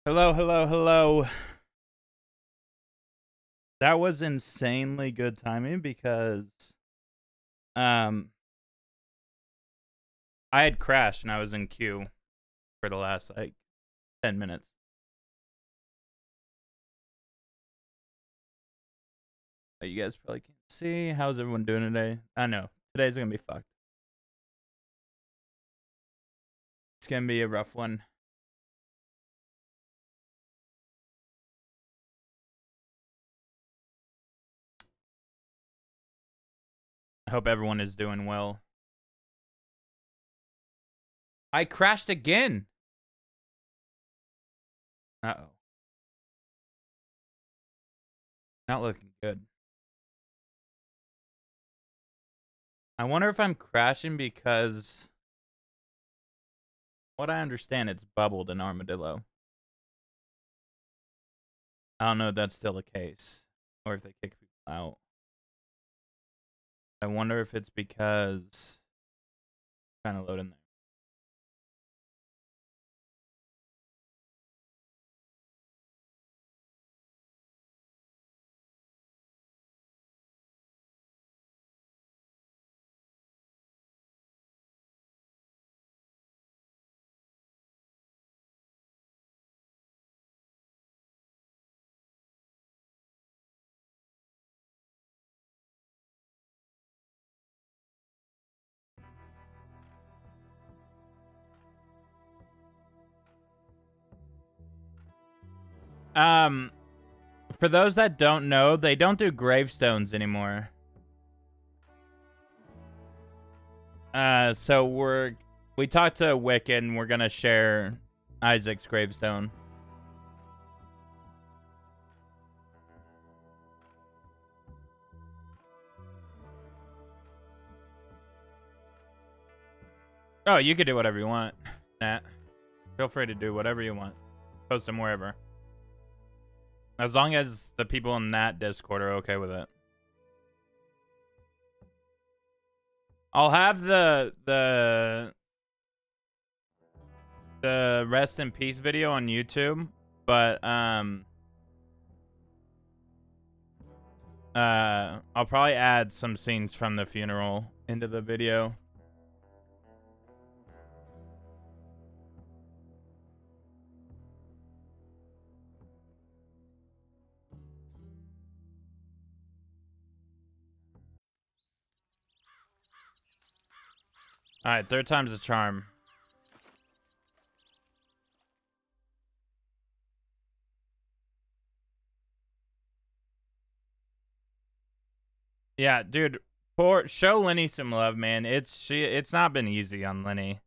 Hello, hello, hello. That was insanely good timing because um I had crashed and I was in queue for the last like 10 minutes. You guys probably can't see. How's everyone doing today? I know. Today's going to be fucked. It's going to be a rough one. I hope everyone is doing well. I crashed again. Uh-oh. Not looking good. I wonder if I'm crashing because what I understand, it's bubbled in Armadillo. I don't know if that's still the case or if they kick people out. I wonder if it's because trying to load in there. For those that don't know, they don't do gravestones anymore. So we talked to Wiccan. We're gonna share Isaac's gravestone. Oh, you could do whatever you want, Nat. Feel free to do whatever you want. Post them wherever. As long as the people in that Discord are okay with it. I'll have the rest in peace video on YouTube, but I'll probably add some scenes from the funeral into the video. All right, third time's a charm. Yeah, dude, show Lenny some love, man. It's not been easy on Lenny.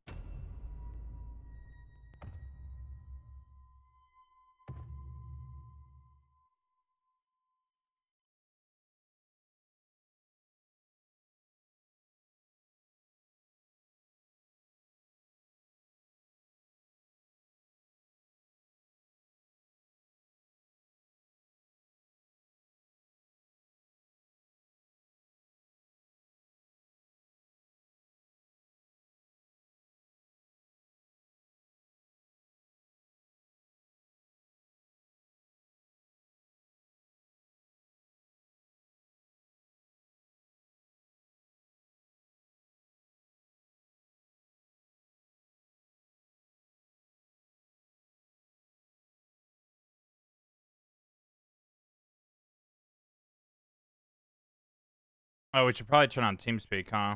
Oh, we should probably turn on TeamSpeak, huh?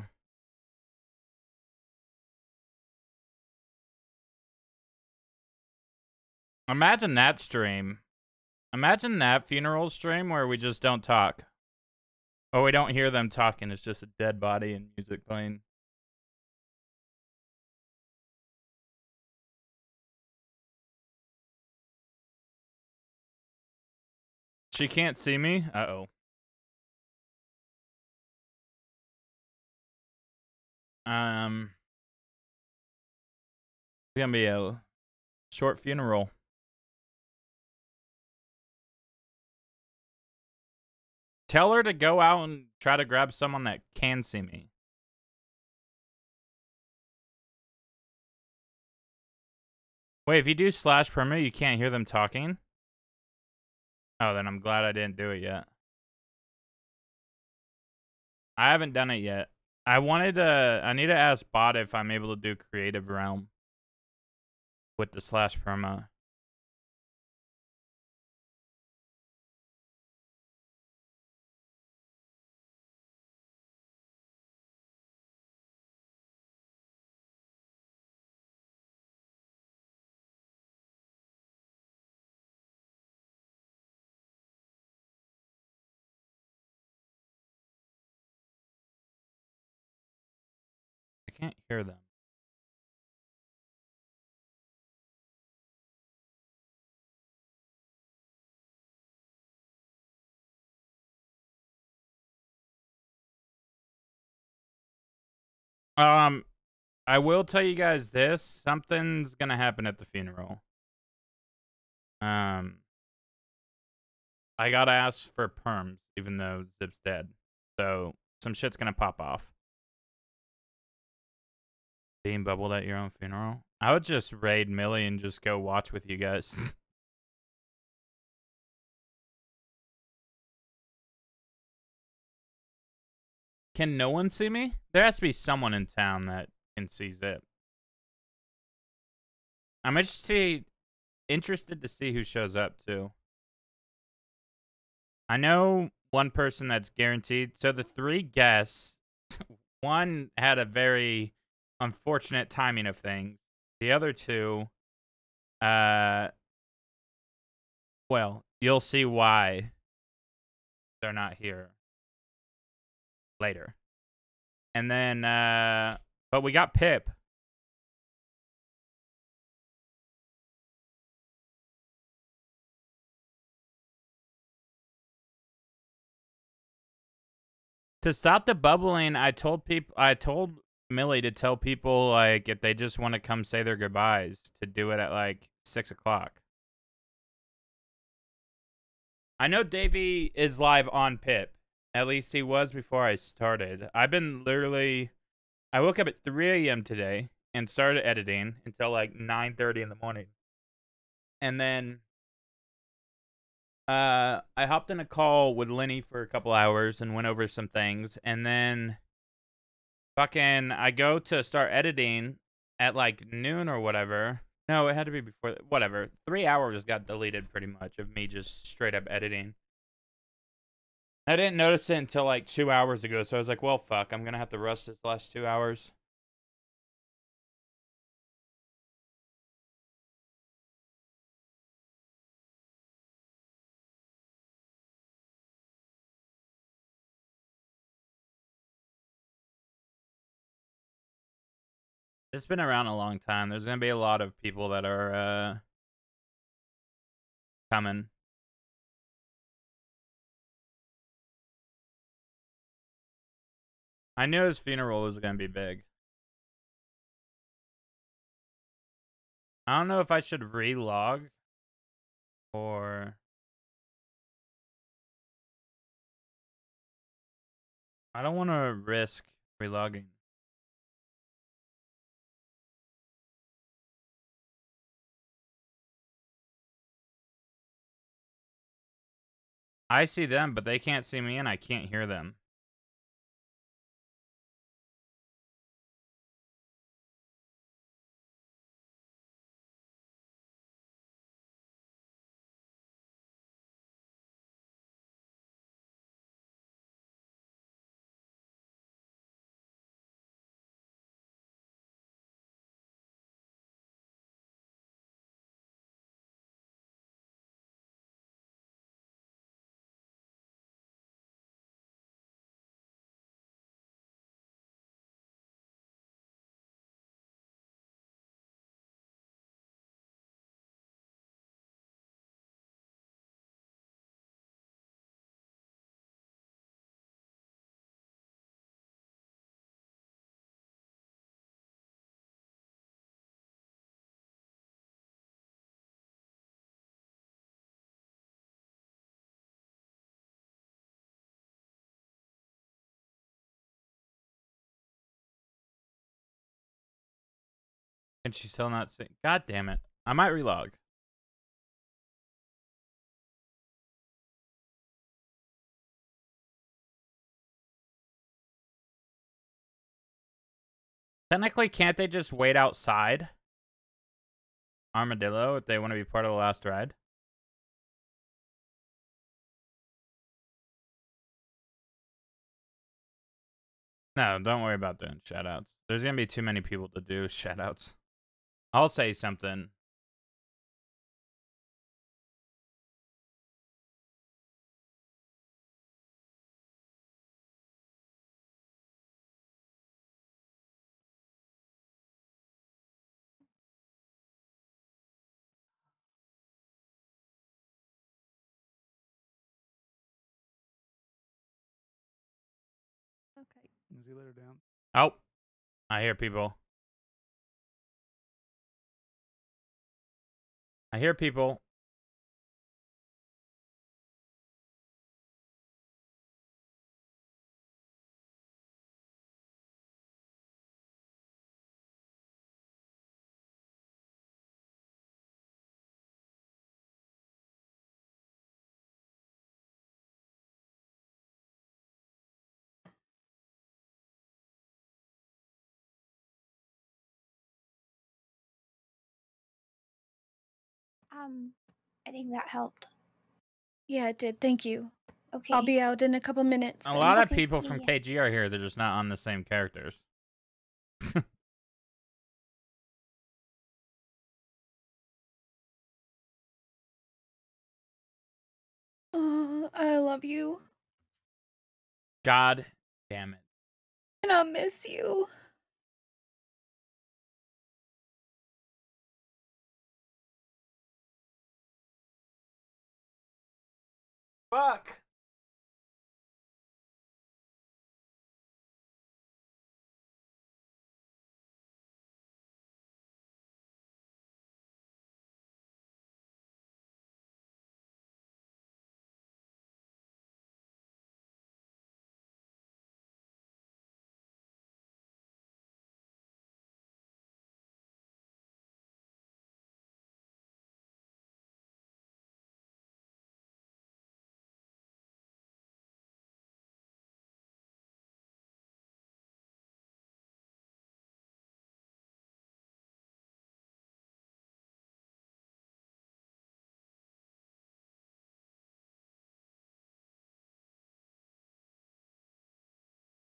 Imagine that stream. Imagine that funeral stream where we just don't talk. Or we don't hear them talking. It's just a dead body and music playing. She can't see me? Uh-oh. It's gonna be a short funeral. Tell her to go out and try to grab someone that can see me. Wait, if you do slash perma, you can't hear them talking? Oh, then I'm glad I didn't do it yet. I haven't done it yet. I need to ask bot if I'm able to do creative realm with the slash perma. I can't hear them. I will tell you guys this. Something's gonna happen at the funeral. I gotta ask for perms, even though Zip's dead. So some shit's gonna pop off. Being bubbled at your own funeral? I would just raid Millie and just go watch with you guys. Can no one see me? There has to be someone in town that can see Zip. I'm interested to see who shows up, too. I know one person that's guaranteed. So the 3 guests, one had a very unfortunate timing of things. The other 2, well, you'll see why they're not here later. And then, but we got Pip. To stop the bubbling, I told Millie to tell people, like, if they just want to come say their goodbyes, to do it at, like, 6 o'clock. I know Davey is live on Pip. At least he was before I started. I've been literally... I woke up at 3 a.m. today and started editing until, like, 9:30 in the morning. And then... I hopped in a call with Lenny for a couple hours and went over some things. And then... fucking, I go to start editing at, like, noon or whatever. No, it had to be before, whatever. 3 hours got deleted pretty much of me just straight up editing. I didn't notice it until, like, 2 hours ago, so I was like, well, fuck, I'm gonna have to rush this last 2 hours. It's been around a long time. There's gonna be a lot of people that are, coming. I knew his funeral was gonna be big. I don't know if I should relog or... I don't want to risk relogging. I see them, but they can't see me and I can't hear them. And she's still not saying, God damn it. I might relog. Technically, can't they just wait outside Armadillo if they want to be part of the last ride? No, don't worry about doing shoutouts. There's going to be too many people to do shoutouts. I'll say something. Okay. See you later, Dan. Oh, I hear people. I hear people. I think that helped. Yeah, it did. Thank you. Okay. I'll be out in a couple minutes. A then. lot of Okay, people from yeah. KG are here. They're just not on the same characters. I love you. God damn it. And I'll miss you. Fuck.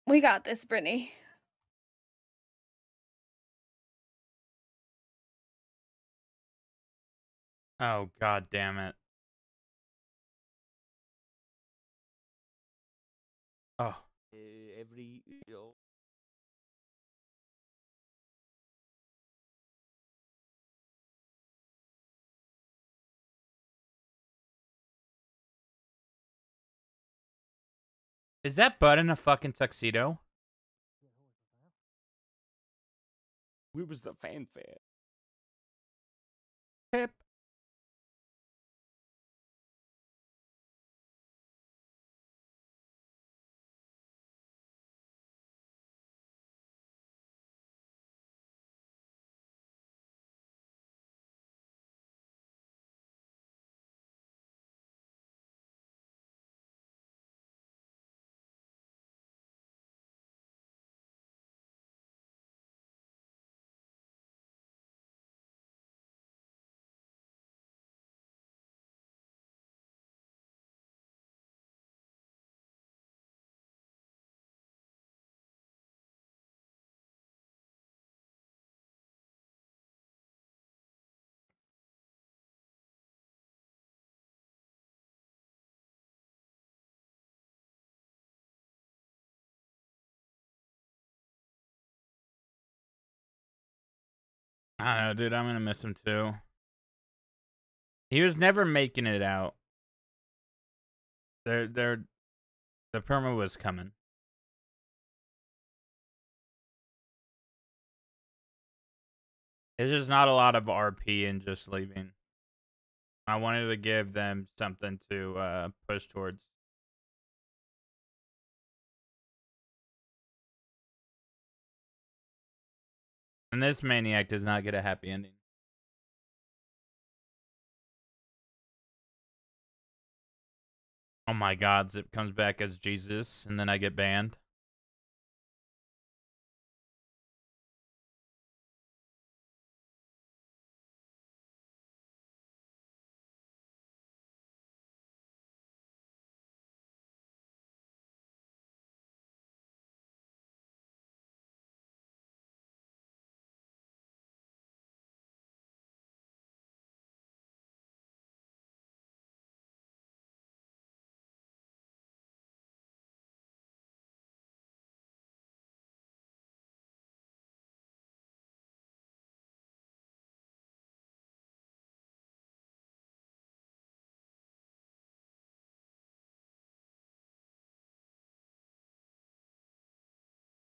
We got this, Brittany. Oh, god damn it. Oh. Is that Bud in a fucking tuxedo? Where was the fanfare? Pip. I don't know, dude. I'm gonna miss him too. He was never making it out. The perma was coming. It's just not a lot of RP and just leaving. I wanted to give them something to push towards. And this maniac does not get a happy ending. Oh my god, Zip comes back as Jesus, and then I get banned.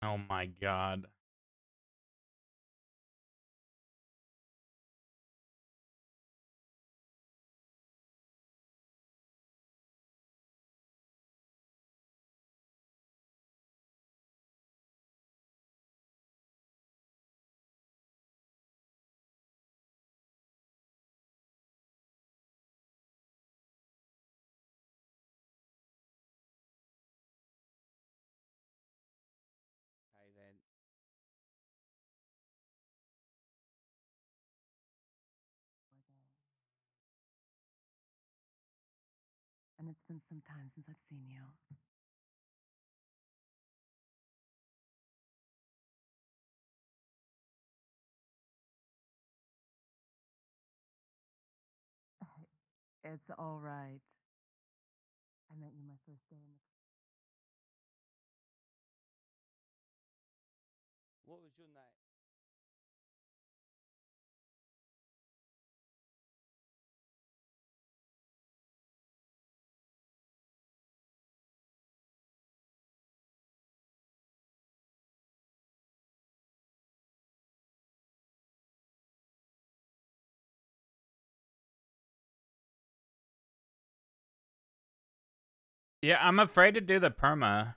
Oh my god. Okay then. And it's been some time since I've seen you. It's all right. I met you my first day in the... What was your name? Yeah, I'm afraid to do the perma.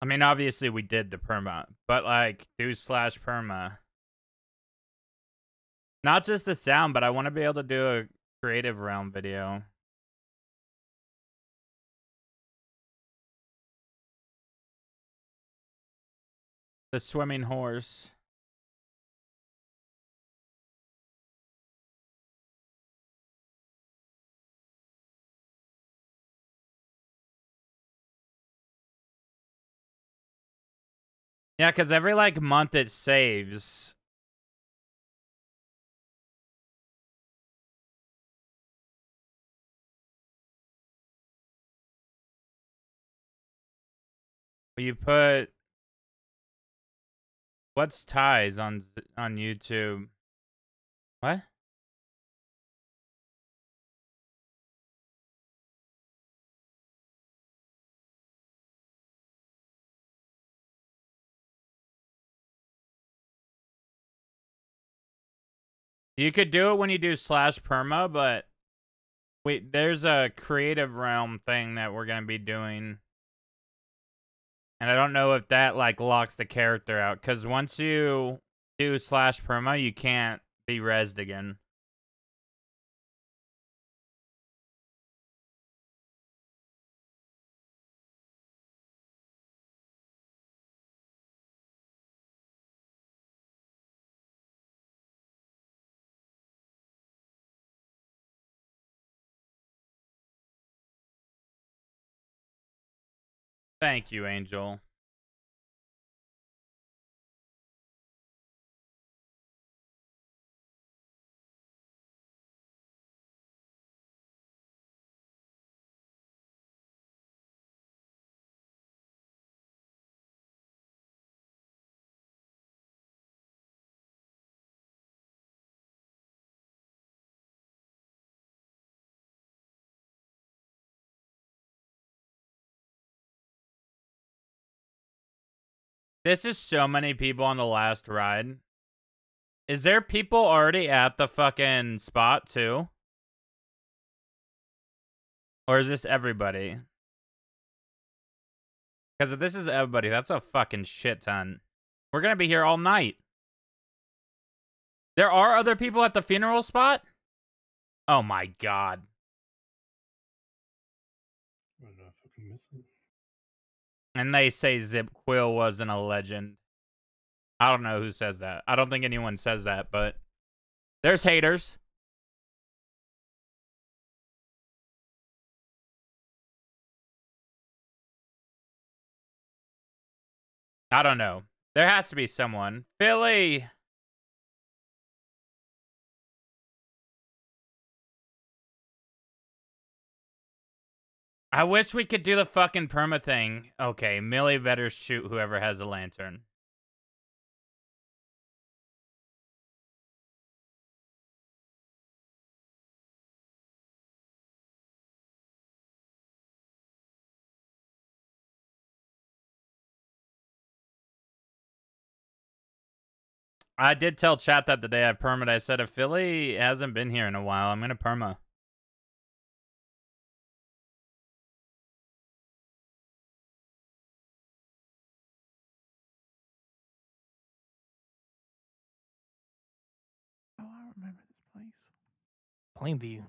I mean, obviously we did the perma, but like do slash perma. Not just the sound, but I want to be able to do a creative realm video. The swimming horse. Yeah, because every like month it saves. You put what's ties on YouTube? What? You could do it when you do slash perma, but wait, there's a creative realm thing that we're gonna be doing. And I don't know if that like locks the character out, because once you do slash perma, you can't be rezzed again. Thank you, Angel. This is so many people on the last ride. Is there people already at the fucking spot too? Or is this everybody? Because if this is everybody, that's a fucking shit ton. We're gonna be here all night. There are other people at the funeral spot? Oh my god. What did I fucking miss it? And they say Zip Quil wasn't a legend. I don't know who says that. I don't think anyone says that, but there's haters. I don't know. There has to be someone. Philly! I wish we could do the fucking perma thing. Okay, Millie better shoot whoever has a lantern. I did tell chat that the day I permed, I said if Philly hasn't been here in a while, I'm gonna perma. Oh, I remember this place. Plainview.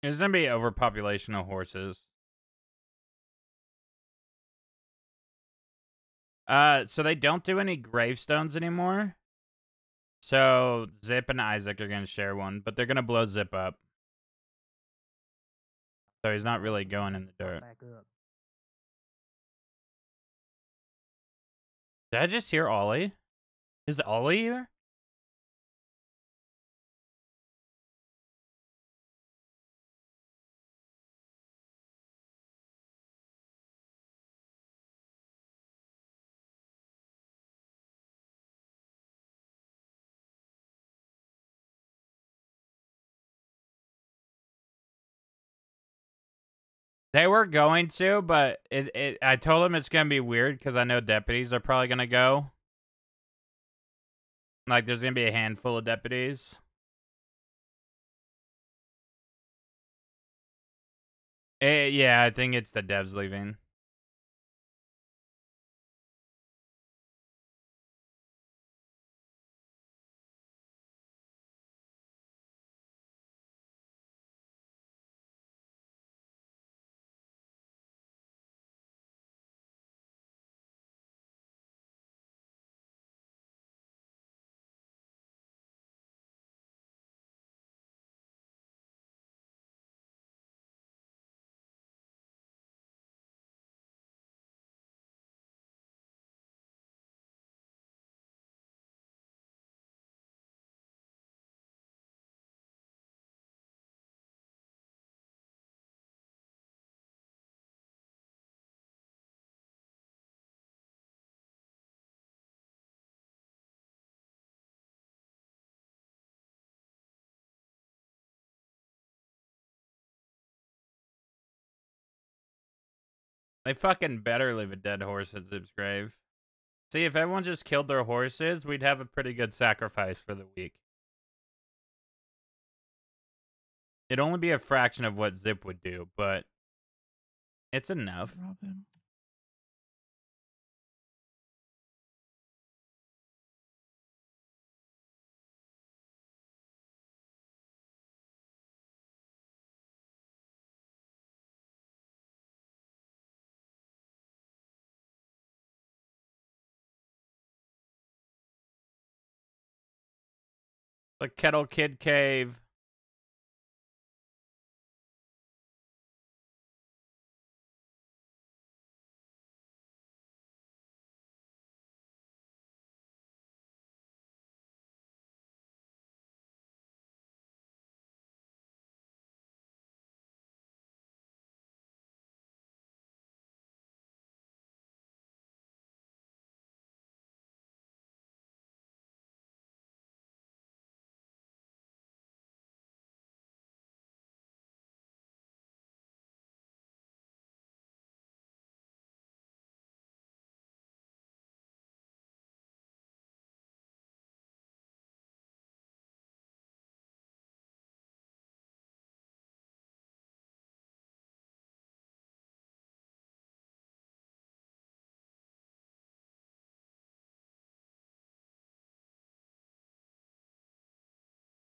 There's gonna be overpopulation of horses. So they don't do any gravestones anymore. So Zip and Isaac are gonna share one, but they're gonna blow Zip up. So he's not really going in the dirt. Back up. Did I just hear Ollie? Is Ollie here? They were going to, but I told them it's gonna be weird because I know deputies are probably gonna go. Like, there's gonna be a handful of deputies. Yeah, I think it's the devs leaving. They fucking better leave a dead horse at Zip's grave. See, if everyone just killed their horses, we'd have a pretty good sacrifice for the week. It'd only be a fraction of what Zip would do, but it's enough. Robin. The Kettle Kid Cave.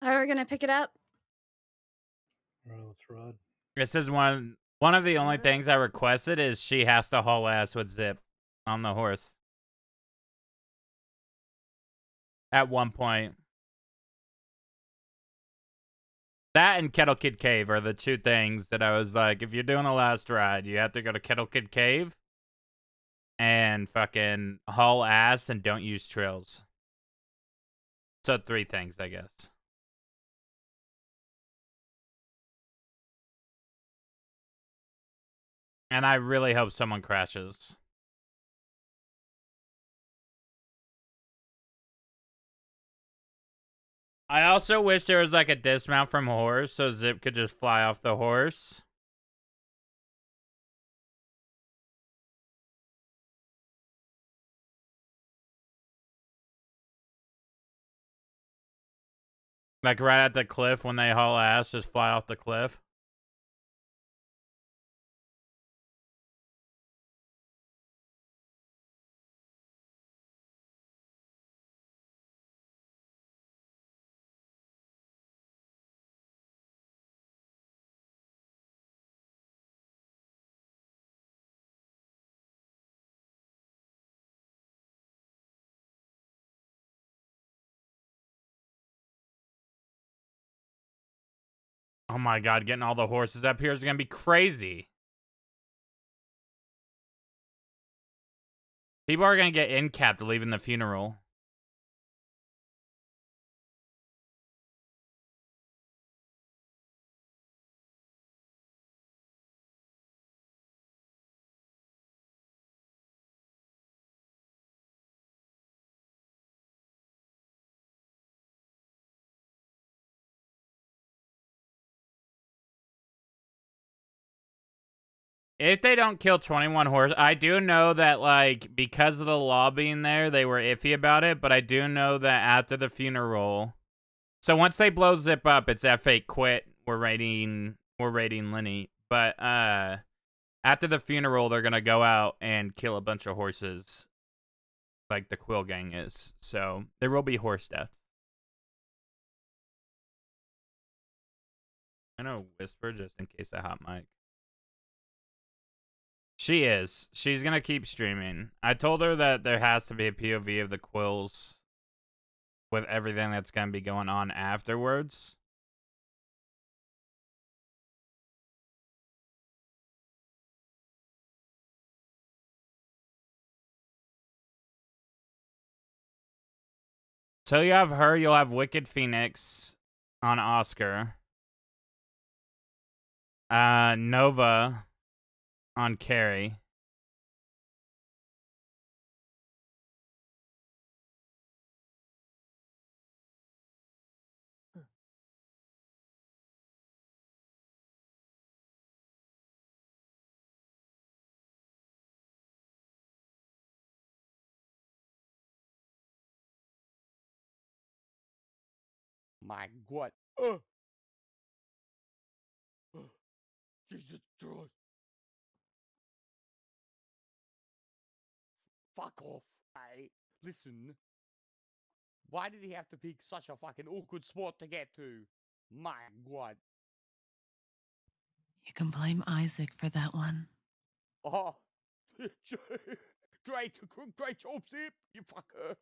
Are we gonna pick it up? All right, let's ride. This is one of the only things I requested is she has to haul ass with Zip on the horse. At one point. That and Kettle Kid Cave are the two things that I was like, if you're doing a last ride, you have to go to Kettle Kid Cave and fucking haul ass and don't use trails. So 3 things, I guess. And I really hope someone crashes. I also wish there was like a dismount from horse so Zip could just fly off the horse. Like right at the cliff when they haul ass, just fly off the cliff. Oh my god, getting all the horses up here is going to be crazy. People are going to get in-capped leaving the funeral. If they don't kill 21 horses, I do know that, like, because of the law being there, they were iffy about it, but I do know that after the funeral... So once they blow Zip up, it's F8 quit. We're raiding Lenny. But, after the funeral, they're gonna go out and kill a bunch of horses. Like the Quil gang is. So, there will be horse deaths. I'm gonna whisper just in case I hot mic. She is. She's gonna keep streaming. I told her that there has to be a POV of the Quills with everything that's gonna be going on afterwards. So you have her, you'll have Wicked Phoenix on Oscar. Nova on Carrie. My God. Jesus Christ. Fuck off. Hey, listen. Why did he have to pick such a fucking awkward spot to get to? My God. You can blame Isaac for that one. Oh. Great job, Zip, you fucker.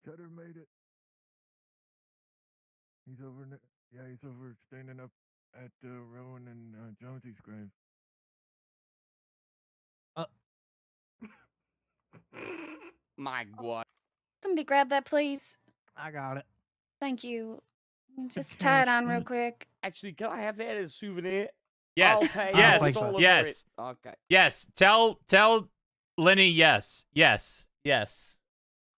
Cutter made it. He's over. Yeah, he's over standing up at Rowan and Jonesy's grave. My God. Somebody grab that, please. I got it. Thank you. Just Okay. tie it on real quick. Actually, can I have that as a souvenir? Yes. I'll pay Yes. $1 for Yes. it. Okay. Yes. Tell Lenny yes. Yes. Yes.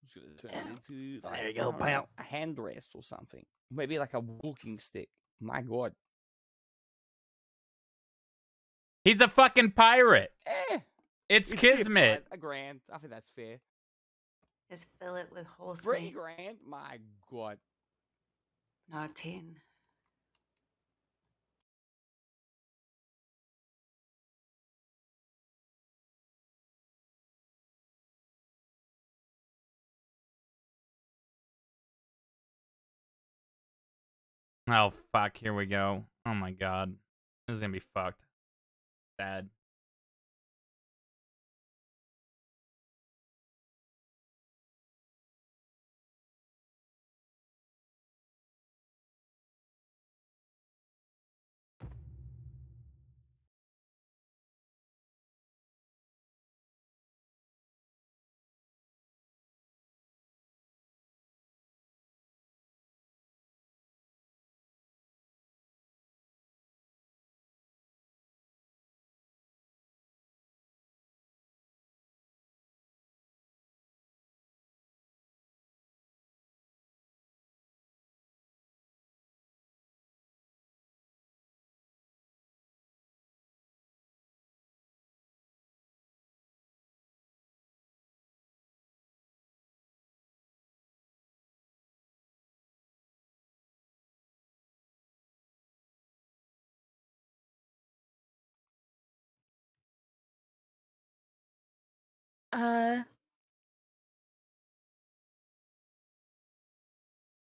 I'm just gonna turn it into, like, There you I go, don't know, pal. a hand rest or something. Maybe like a walking stick. My God. He's a fucking pirate. It's It's Zip, kismet. right? $1,000. I think that's fair. Just fill it with whole $3,000. My God. not 10. Oh fuck, here we go. Oh my god. This is gonna be fucked. Sad.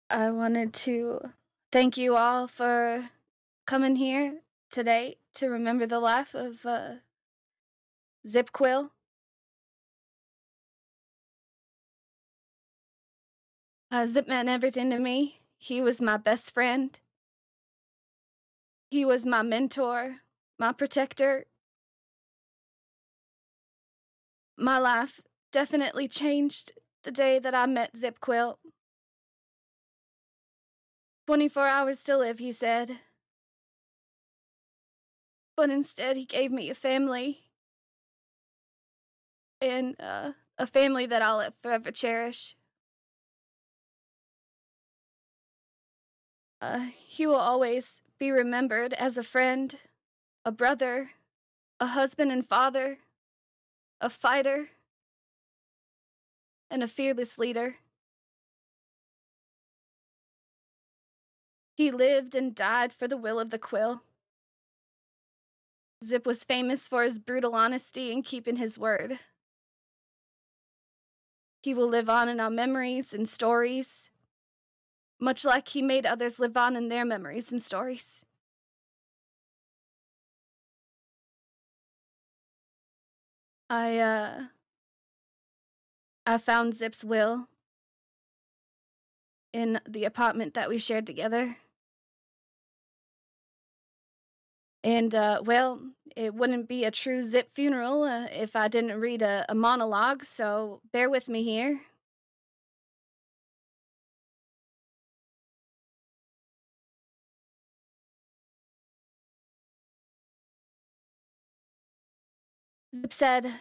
I wanted to thank you all for coming here today to remember the life of Zip Quil. Zip meant everything to me. He was my best friend. He was my mentor, my protector. My life definitely changed the day that I met Zip Quil. 24 hours to live, he said. But instead, he gave me a family. And a family that I'll forever cherish. He will always be remembered as a friend, a brother, a husband and father, a fighter, and a fearless leader. He lived and died for the will of the Quil. Zip was famous for his brutal honesty and keeping his word. He will live on in our memories and stories, much like he made others live on in their memories and stories. I found Zip's will in the apartment that we shared together. And, well, it wouldn't be a true Zip funeral if I didn't read a monologue, so bear with me here. Zip said,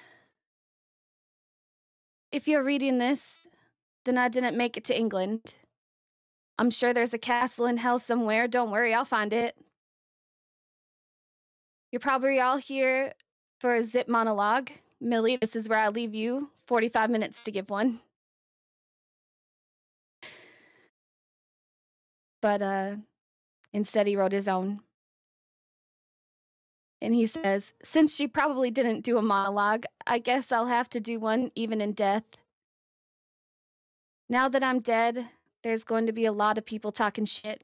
"If you're reading this, then I didn't make it to England. I'm sure there's a castle in hell somewhere. Don't worry, I'll find it. You're probably all here for a Zip monologue. Millie, this is where I leave you 45 minutes to give one." but instead he wrote his own. And he says, "Since she probably didn't do a monologue, I guess I'll have to do one even in death. Now that I'm dead, there's going to be a lot of people talking shit.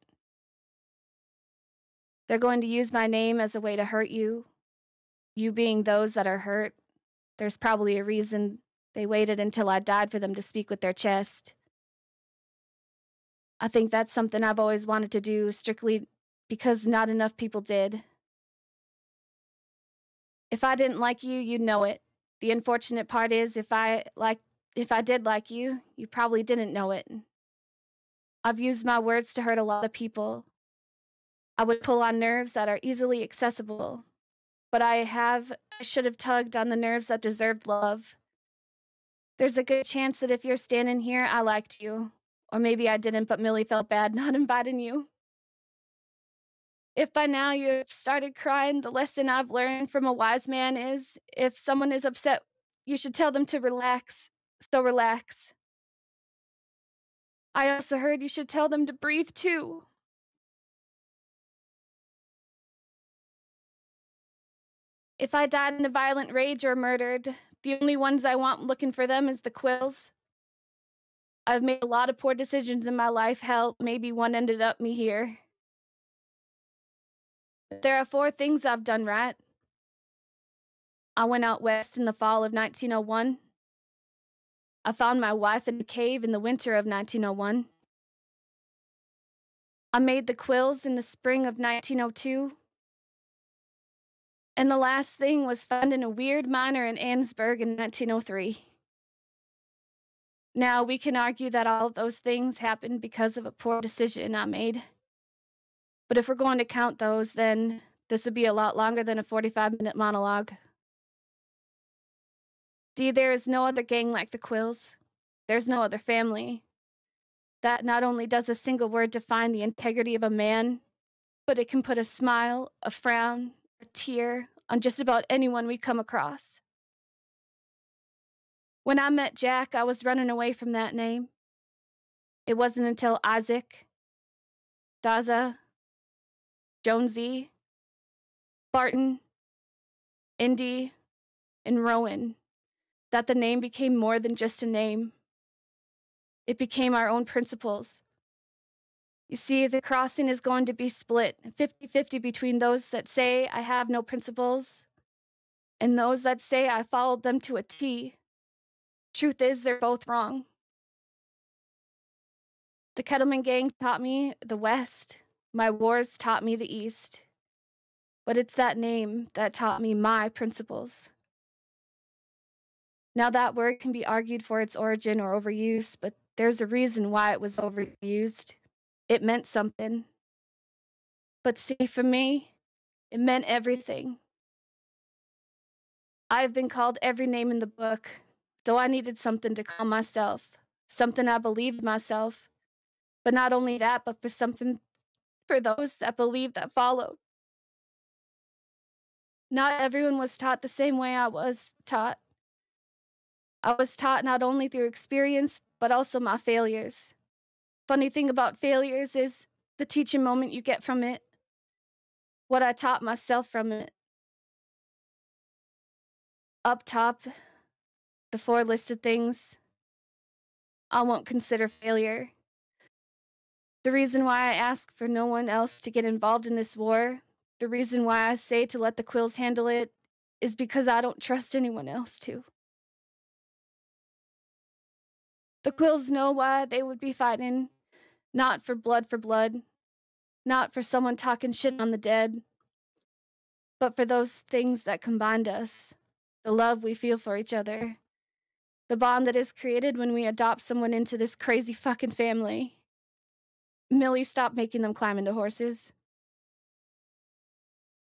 They're going to use my name as a way to hurt you. You being those that are hurt, there's probably a reason they waited until I died for them to speak with their chest. I think that's something I've always wanted to do, strictly because not enough people did. If I didn't like you, you'd know it. The unfortunate part is if I did like you, you probably didn't know it. I've used my words to hurt a lot of people. I would pull on nerves that are easily accessible, but I should have tugged on the nerves that deserved love. There's a good chance that if you're standing here, I liked you. Or maybe I didn't, but Millie felt bad not inviting you. If by now you've started crying, the lesson I've learned from a wise man is, if someone is upset, you should tell them to relax. So relax. I also heard you should tell them to breathe too. If I died in a violent rage or murdered, the only ones I want looking for them is the Quills. I've made a lot of poor decisions in my life. Hell, maybe one ended up me here. But there are 4 things I've done right. I went out west in the fall of 1901. I found my wife in a cave in the winter of 1901. I made the Quills in the spring of 1902. And the last thing was found in a weird miner in Annesburg in 1903. Now, we can argue that all of those things happened because of a poor decision I made. But if we're going to count those, then this would be a lot longer than a 45-minute monologue. See, there is no other gang like the Quills. There's no other family. That not only does a single word define the integrity of a man, but it can put a smile, a frown, a tear on just about anyone we come across. When I met Jack, I was running away from that name. It wasn't until Isaac, Daza, Jonesy, Barton, Indy, and Rowan that the name became more than just a name. It became our own principles. You see, the crossing is going to be split 50-50 between those that say I have no principles and those that say I followed them to a T. Truth is, they're both wrong. The Kettleman gang taught me the West. My wars taught me the East. But it's that name that taught me my principles. Now, that word can be argued for its origin or overuse, but there's a reason why it was overused. It meant something. But see, for me, it meant everything. I've been called every name in the book, so I needed something to call myself, something I believed myself. But not only that, but for something for those that believed that followed. Not everyone was taught the same way I was taught. I was taught not only through experience, but also my failures. Funny thing about failures is the teaching moment you get from it, what I taught myself from it. Up top, the 4 listed things I won't consider failure. The reason why I ask for no one else to get involved in this war, the reason why I say to let the Quills handle it, is because I don't trust anyone else to. The Quills know why they would be fighting, not for blood, not for someone talking shit on the dead, but for those things that combined us, the love we feel for each other, the bond that is created when we adopt someone into this crazy fucking family. Millie, stop making them climb into horses.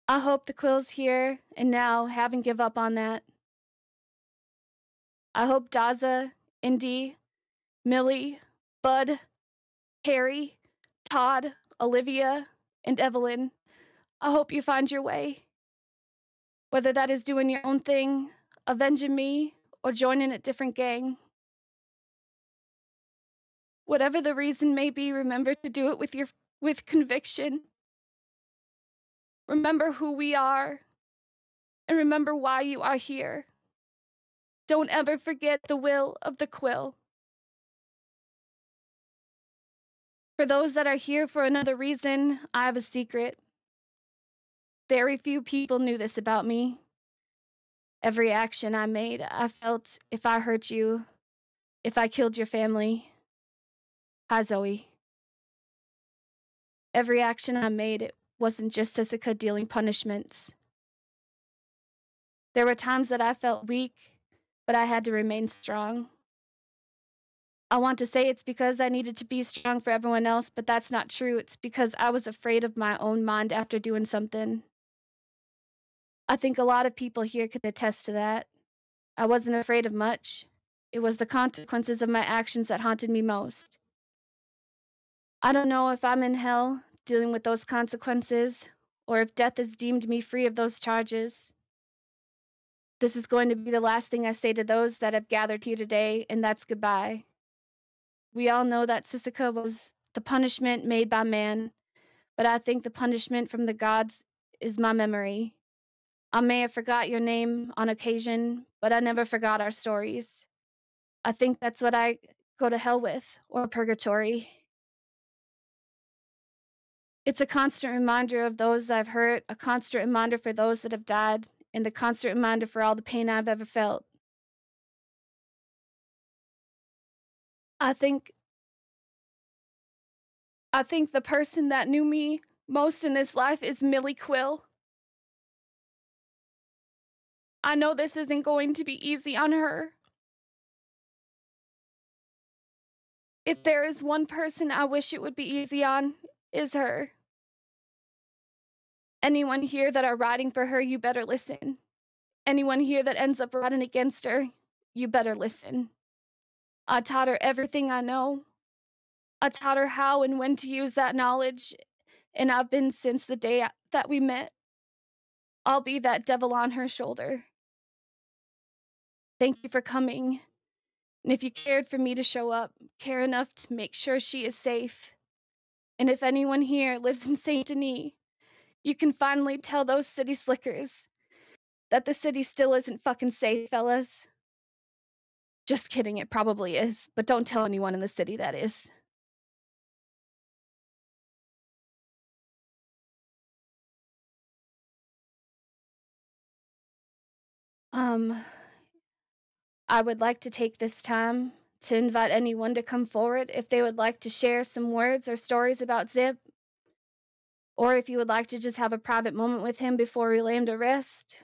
I hope the Quills here and now haven't give up on that. I hope Daza, Indy, Millie, Bud, Harry, Todd, Olivia, and Evelyn, I hope you find your way. Whether that is doing your own thing, avenging me, or joining a different gang. Whatever the reason may be, remember to do it with your with conviction. Remember who we are, and remember why you are here. Don't ever forget the will of the Quil. For those that are here for another reason, I have a secret. Very few people knew this about me. Every action I made, I felt if I hurt you, if I killed your family. Hi, Zoe. Every action I made, it wasn't just Jessica dealing punishments. There were times that I felt weak, but I had to remain strong. I want to say it's because I needed to be strong for everyone else, but that's not true. It's because I was afraid of my own mind after doing something. I think a lot of people here could attest to that. I wasn't afraid of much. It was the consequences of my actions that haunted me most. I don't know if I'm in hell dealing with those consequences, or if death has deemed me free of those charges. This is going to be the last thing I say to those that have gathered here today, and that's goodbye. We all know that Sisika was the punishment made by man, but I think the punishment from the gods is my memory. I may have forgot your name on occasion, but I never forgot our stories. I think that's what I go to hell with, or purgatory. It's a constant reminder of those that I've hurt, a constant reminder for those that have died, and a constant reminder for all the pain I've ever felt. I think the person that knew me most in this life is Millie Quil. I know this isn't going to be easy on her. If there is one person I wish it would be easy on, is her. Anyone here that are riding for her, you better listen. Anyone here that ends up riding against her, you better listen. I taught her everything I know. I taught her how and when to use that knowledge, and I've been since the day that we met. I'll be that devil on her shoulder. Thank you for coming. And if you cared for me to show up, care enough to make sure she is safe. And if anyone here lives in Saint Denis, you can finally tell those city slickers that the city still isn't fucking safe, fellas. Just kidding, it probably is, but don't tell anyone in the city that is. I would like to take this time to invite anyone to come forward if they would like to share some words or stories about Zip, or if you would like to just have a private moment with him before we lay him to rest.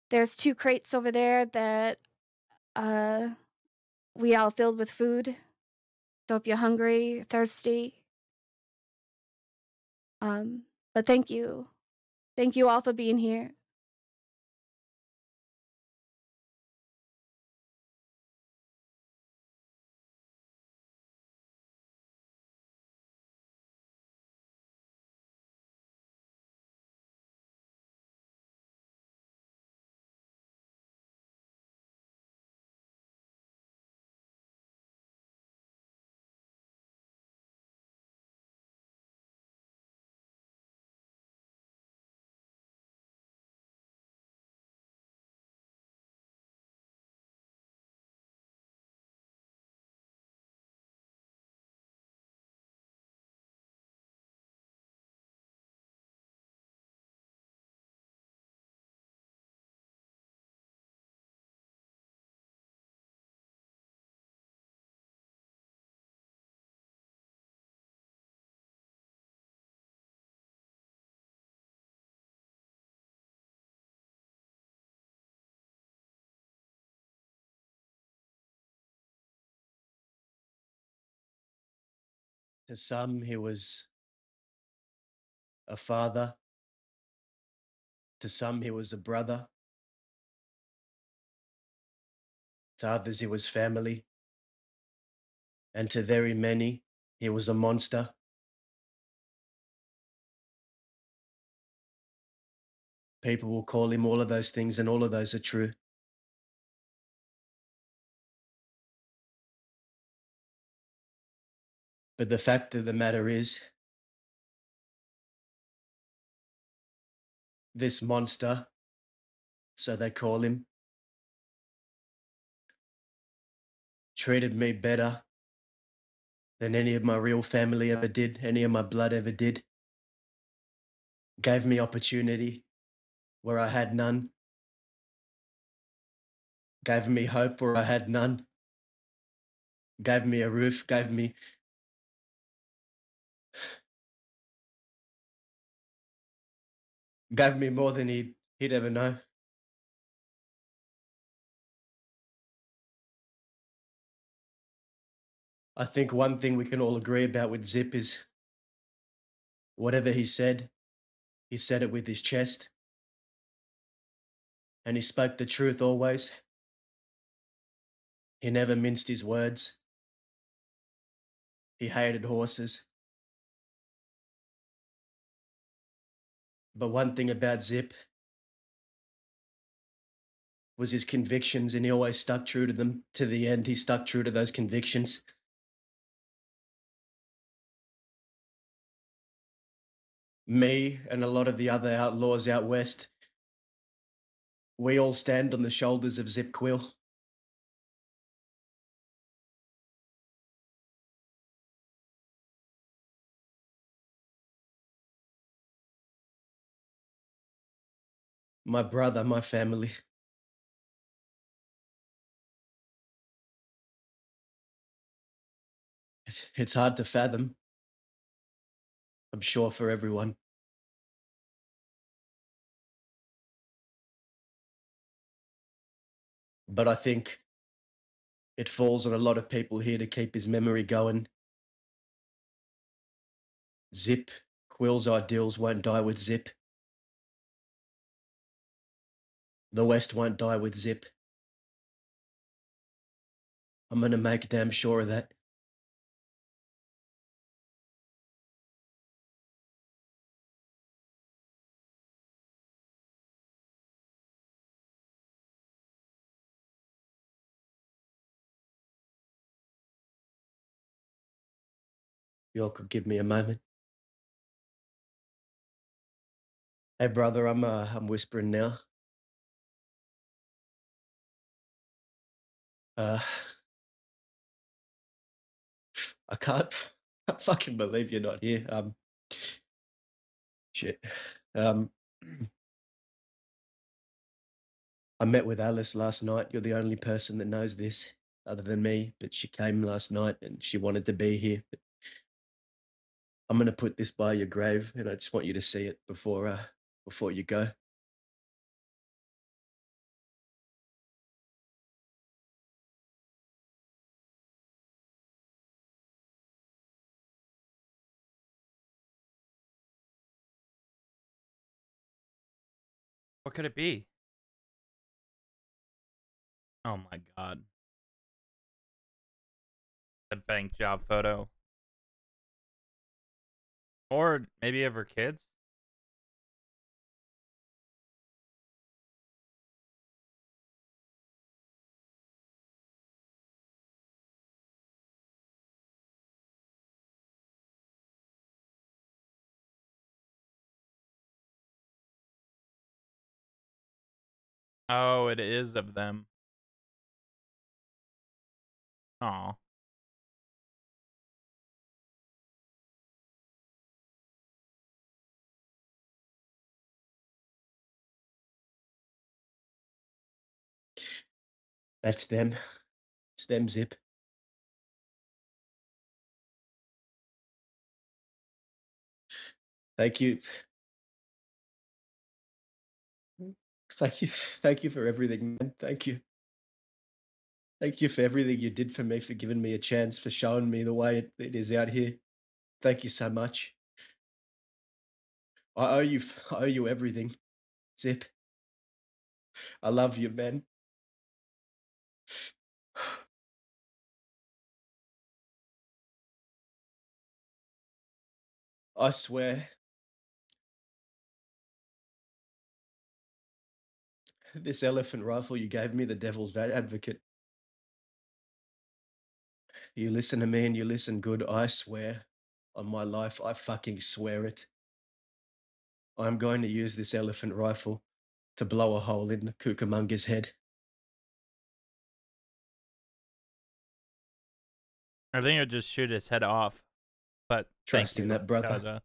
There's 2 crates over there that we all filled with food. So if you're hungry, thirsty, but thank you. Thank you all for being here. To some, he was a father. To some, he was a brother. To others, he was family. And to very many, he was a monster. People will call him all of those things, and all of those are true. But the fact of the matter is, this monster, so they call him, treated me better than any of my real family ever did, any of my blood ever did. Gave me opportunity where I had none. Gave me hope where I had none. Gave me a roof, gave me more than he'd ever know. I think one thing we can all agree about with Zip is whatever he said it with his chest. And he spoke the truth always. He never minced his words. He hated horses. But one thing about Zip was his convictions, and he always stuck true to them to the end. He stuck true to those convictions. Me and a lot of the other outlaws out west, we all stand on the shoulders of Zip Quil. My brother, my family. It's hard to fathom, I'm sure, for everyone. But I think it falls on a lot of people here to keep his memory going. Zip, Quil's ideals won't die with Zip. The West won't die with Zip. I'm gonna make damn sure of that. You all could give me a moment. Hey, brother, I'm whispering now. I can't fucking believe you're not here. Shit. I met with Alice last night. You're the only person that knows this other than me, but she came last night and she wanted to be here. But I'm gonna put this by your grave, and I just want you to see it before you go. What could it be? Oh my god. The bank job photo. Or maybe of her kids? Oh, it is of them. Aw. That's them. It's them, Zip. Thank you. Thank you. Thank you for everything, man. Thank you. Thank you for everything you did for me, for giving me a chance, for showing me the way it is out here. Thank you so much. I owe you everything, Zip. I love you, man. I swear, this elephant rifle you gave me, the devil's advocate, You listen to me and you listen good, I swear. On my life, I fucking swear it. I'm going to use this elephant rifle to blow a hole in the Cucamonga's head. I think it'll just shoot his head off. But Trust thank you, in that, brother. Kaza.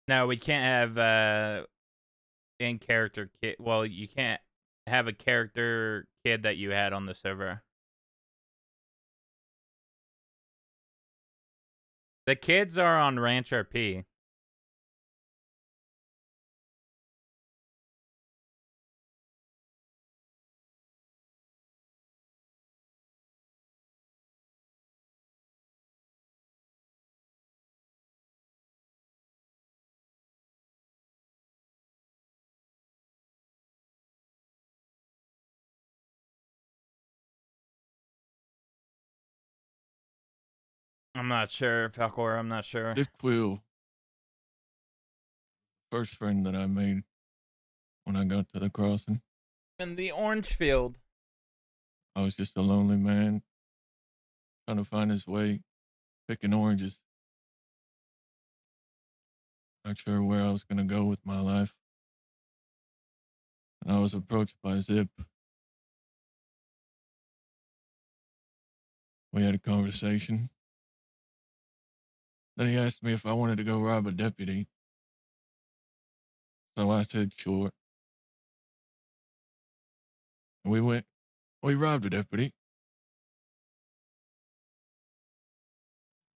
No, we can't have in character kid. Well, you can't have a character kid that you had on the server. The kids are on WildRP. I'm not sure, Falcor. I'm not sure. This Quil, first friend that I made when I got to the crossing. In the orange field. I was just a lonely man trying to find his way, picking oranges. Not sure where I was going to go with my life. And I was approached by Zip. We had a conversation. Then he asked me if I wanted to go rob a deputy. So I said, sure. And we robbed a deputy.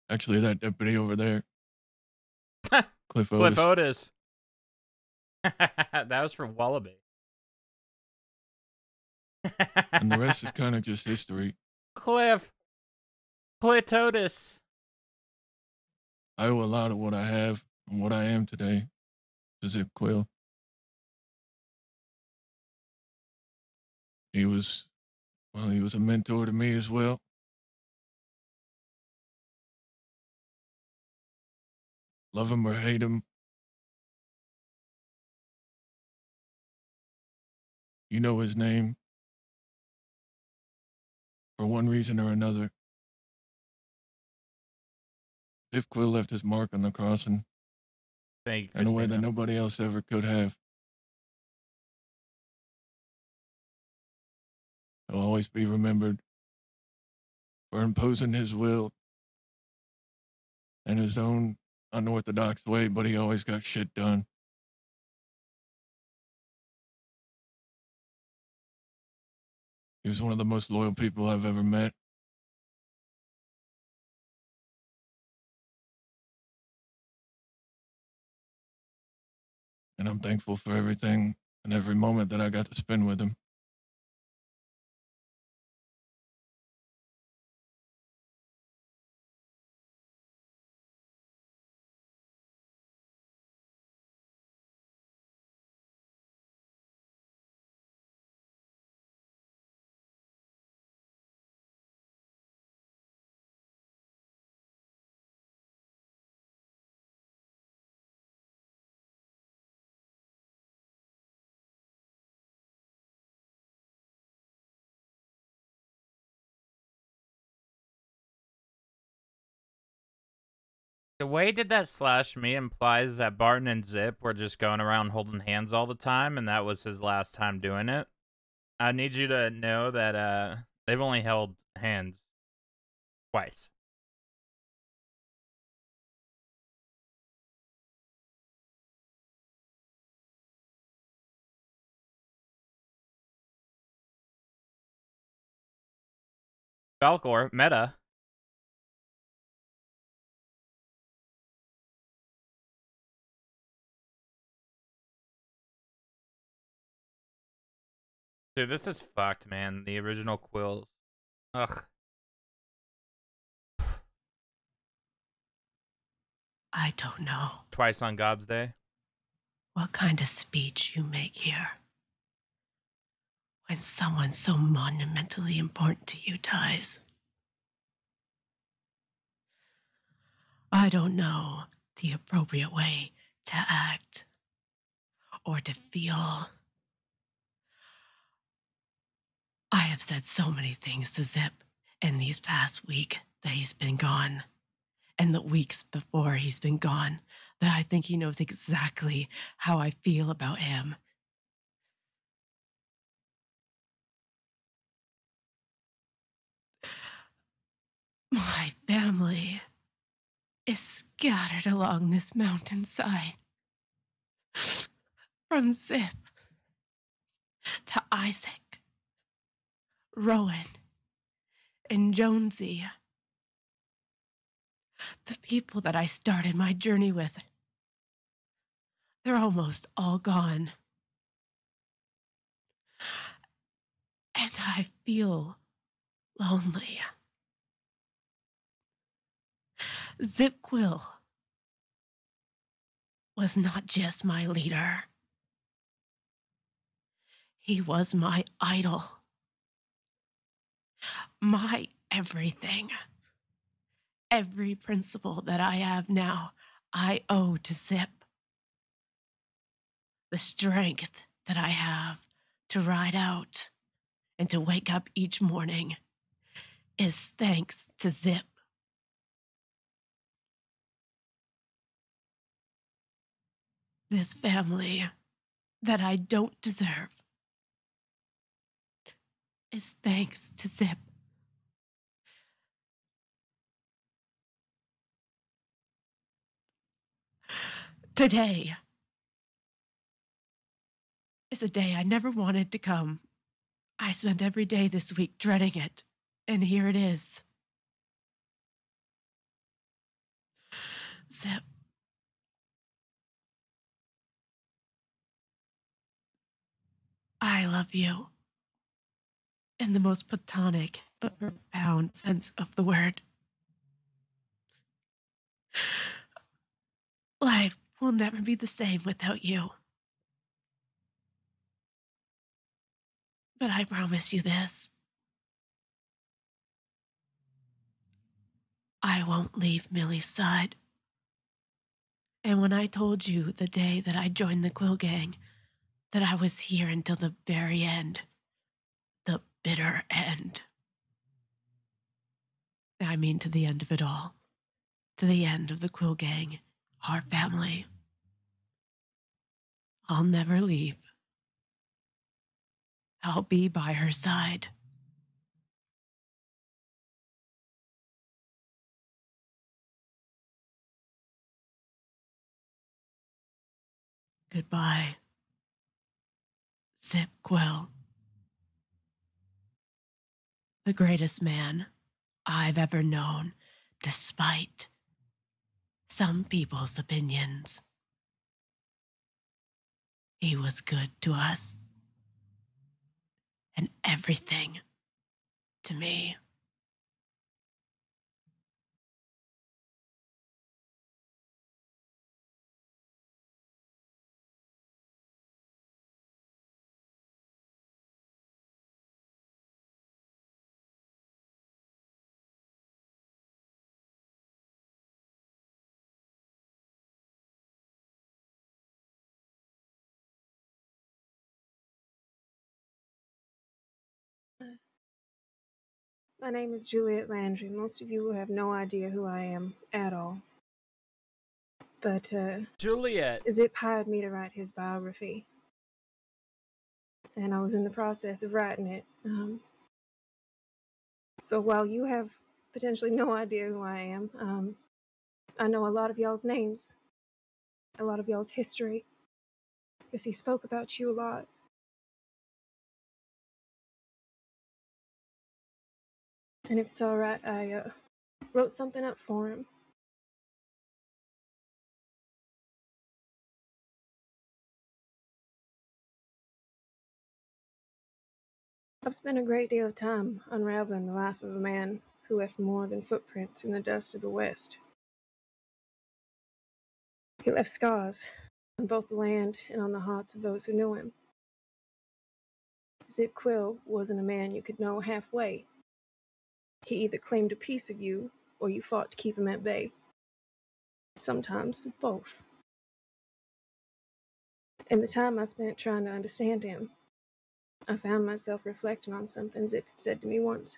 Actually, that deputy over there, Cliff Otis. Cliff Otis. That was from Wallaby. And the rest is kind of just history. Cliff Otis. I owe a lot of what I have and what I am today to Zip Quil. He was a mentor to me as well. Love him or hate him, you know his name. For one reason or another, Zip Quil left his mark on the crossing Thank you, in a way that Christina. nobody else ever could have. He'll always be remembered for imposing his will in his own unorthodox way, but he always got shit done. He was one of the most loyal people I've ever met. And I'm thankful for everything and every moment that I got to spend with him. The way did that slash me implies that Barton and Zip were just going around holding hands all the time, and that was his last time doing it. I need you to know that they've only held hands twice. Falcor, meta. Dude, this is fucked, man. The original Quills. Ugh. I don't know Twice on God's Day. what kind of speech you make here when someone so monumentally important to you dies. I don't know the appropriate way to act or to feel I have said so many things to Zip in these past week that he's been gone, and the weeks before he's been gone, that I think he knows exactly how I feel about him. My family is scattered along this mountainside. From Zip to Isaac, Rowan, and Jonesy. The people that I started my journey with, they're almost all gone. And I feel lonely. Zip Quil was not just my leader. He was my idol. My everything. Every principle that I have now, I owe to Zip. The strength that I have to ride out and to wake up each morning is thanks to Zip. This family that I don't deserve is thanks to Zip. Today is a day I never wanted to come. I spent every day this week dreading it, and here it is. Zip. I love you in the most platonic but profound sense of the word. Life will never be the same without you. But I promise you this. I won't leave Millie's side. And when I told you the day that I joined the Quil gang that I was here until the very end, the bitter end, I mean to the end of it all, to the end of the Quil gang, our family, I'll never leave. I'll be by her side. Goodbye, Zip Quil, the greatest man I've ever known, despite some people's opinions. He was good to us and everything to me. My name is Juliet Landry. Most of you have no idea who I am at all. But, Juliet. Zip hired me to write his biography. And I was in the process of writing it. So while you have potentially no idea who I am, I know a lot of y'all's names, a lot of y'all's history, because he spoke about you a lot. And if it's all right, I wrote something up for him. I've spent a great deal of time unraveling the life of a man who left more than footprints in the dust of the West. He left scars on both the land and on the hearts of those who knew him. Zip Quil wasn't a man you could know halfway. He either claimed a piece of you, or you fought to keep him at bay. Sometimes both. And the time I spent trying to understand him, I found myself reflecting on something Zip had said to me once.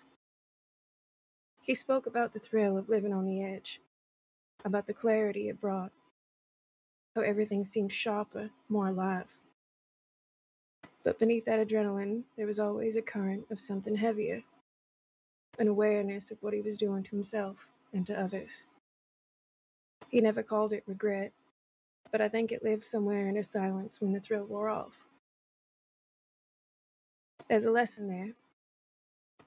He spoke about the thrill of living on the edge, about the clarity it brought, how everything seemed sharper, more alive. But beneath that adrenaline, there was always a current of something heavier, an awareness of what he was doing to himself and to others. He never called it regret, but I think it lived somewhere in his silence when the thrill wore off. There's a lesson there,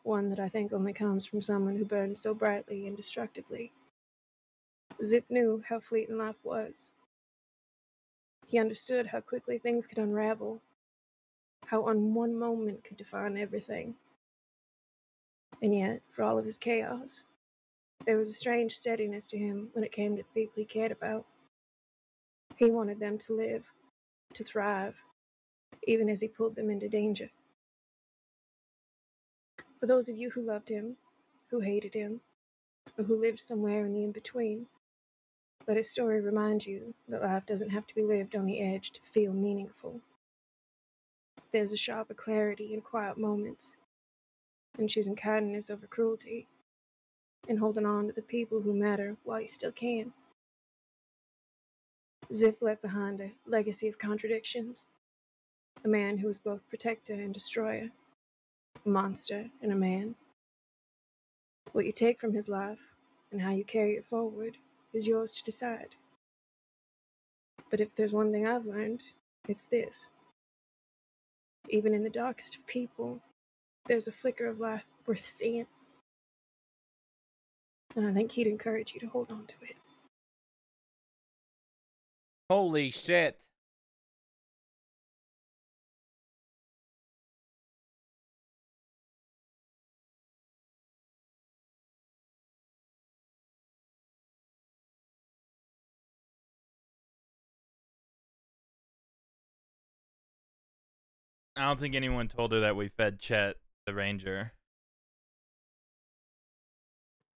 one that I think only comes from someone who burned so brightly and destructively. Zip knew how fleeting life was. He understood how quickly things could unravel, how one moment could define everything. And yet, for all of his chaos, there was a strange steadiness to him when it came to the people he cared about. He wanted them to live, to thrive, even as he pulled them into danger. For those of you who loved him, who hated him, or who lived somewhere in the in-between, let his story remind you that life doesn't have to be lived on the edge to feel meaningful. There's a sharper clarity in quiet moments, in choosing kindness over cruelty, in holding on to the people who matter while you still can. Zip left behind a legacy of contradictions, a man who was both protector and destroyer, a monster and a man. What you take from his life and how you carry it forward is yours to decide. But if there's one thing I've learned, it's this. Even in the darkest of people, there's a flicker of life worth seeing. And I think he'd encourage you to hold on to it. Holy shit. I don't think anyone told her that we fed Chet, the ranger.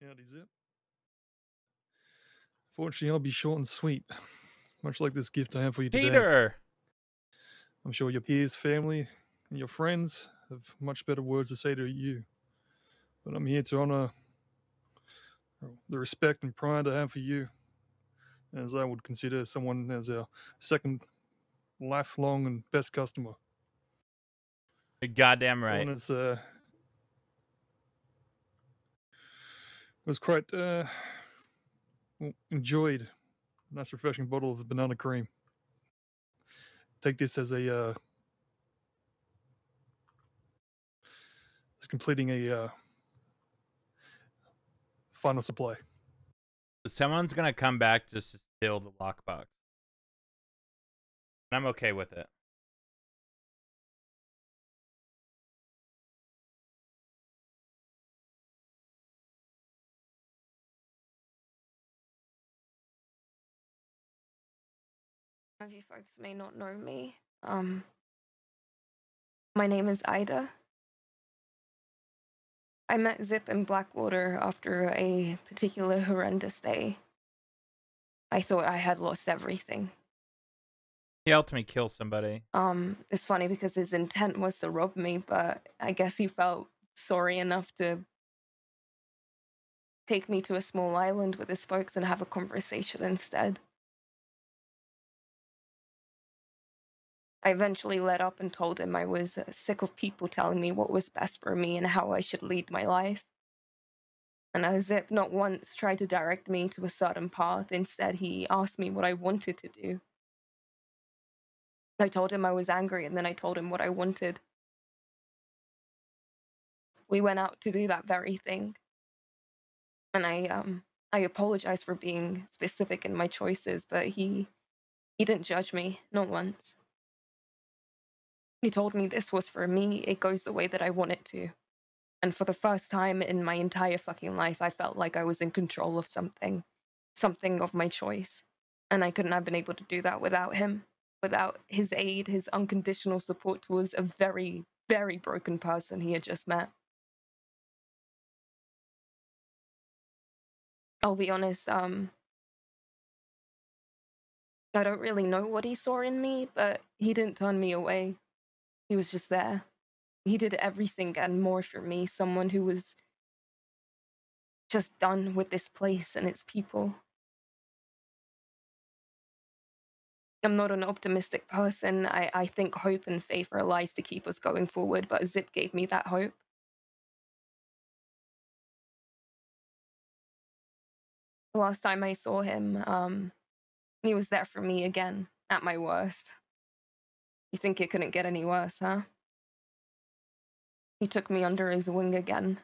Howdy, Zip. Fortunately, I'll be short and sweet, much like this gift I have for you today. Peter! I'm sure your peers, family, and your friends have much better words to say to you. But I'm here to honor the respect and pride I have for you, as I would consider someone as our second lifelong and best customer. You're goddamn right. Someone was quite enjoyed a nice refreshing bottle of banana cream. Take this as a as completing a final supply. Someone's gonna come back just to steal the lockbox. I'm okay with it. Some of you folks may not know me. My name is Ida. I met Zip in Blackwater after a particular horrendous day. I thought I had lost everything. He helped me kill somebody. It's funny because his intent was to rob me, but I guess he felt sorry enough to take me to a small island with his folks and have a conversation instead. I eventually let up and told him I was sick of people telling me what was best for me and how I should lead my life. And Zip not once tried to direct me to a certain path. Instead, he asked me what I wanted to do. I told him I was angry, and then I told him what I wanted. We went out to do that very thing. And I apologized for being specific in my choices, but he didn't judge me, not once. He told me this was for me, it goes the way that I want it to. And for the first time in my entire fucking life, I felt like I was in control of something of my choice. And I couldn't have been able to do that without him, without his aid, his unconditional support towards a very, very broken person he had just met. I'll be honest, I don't really know what he saw in me, but he didn't turn me away. He was just there. He did everything and more for me, someone who was just done with this place and its people. I'm not an optimistic person. I think hope and faith are lies to keep us going forward, but Zip gave me that hope. The last time I saw him, he was there for me again, at my worst. You think it couldn't get any worse, huh? He took me under his wing again.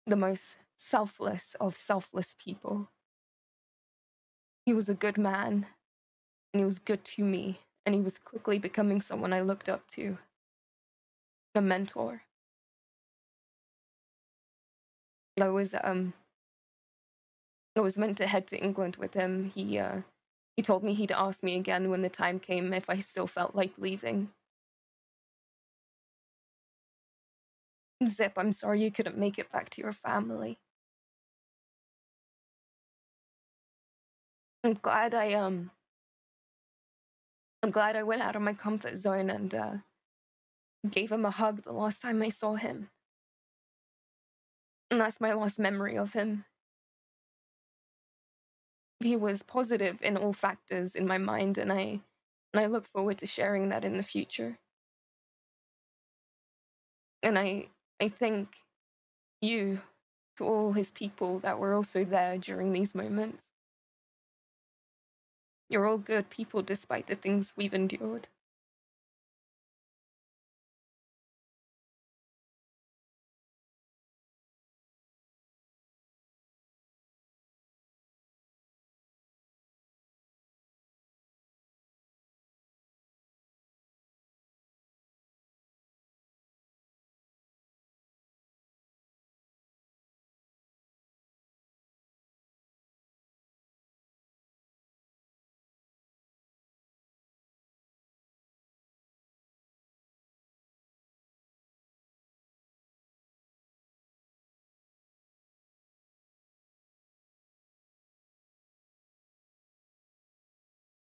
The most selfless of selfless people. He was a good man, and he was good to me, and he was quickly becoming someone I looked up to. A mentor. I was meant to head to England with him. He told me he'd ask me again when the time came if I still felt like leaving. Zip, I'm sorry you couldn't make it back to your family. I'm glad I went out of my comfort zone and gave him a hug the last time I saw him. And that's my last memory of him. He was positive in all factors in my mind, and I look forward to sharing that in the future. And I thank you to all his people that were also there during these moments. You're all good people despite the things we've endured.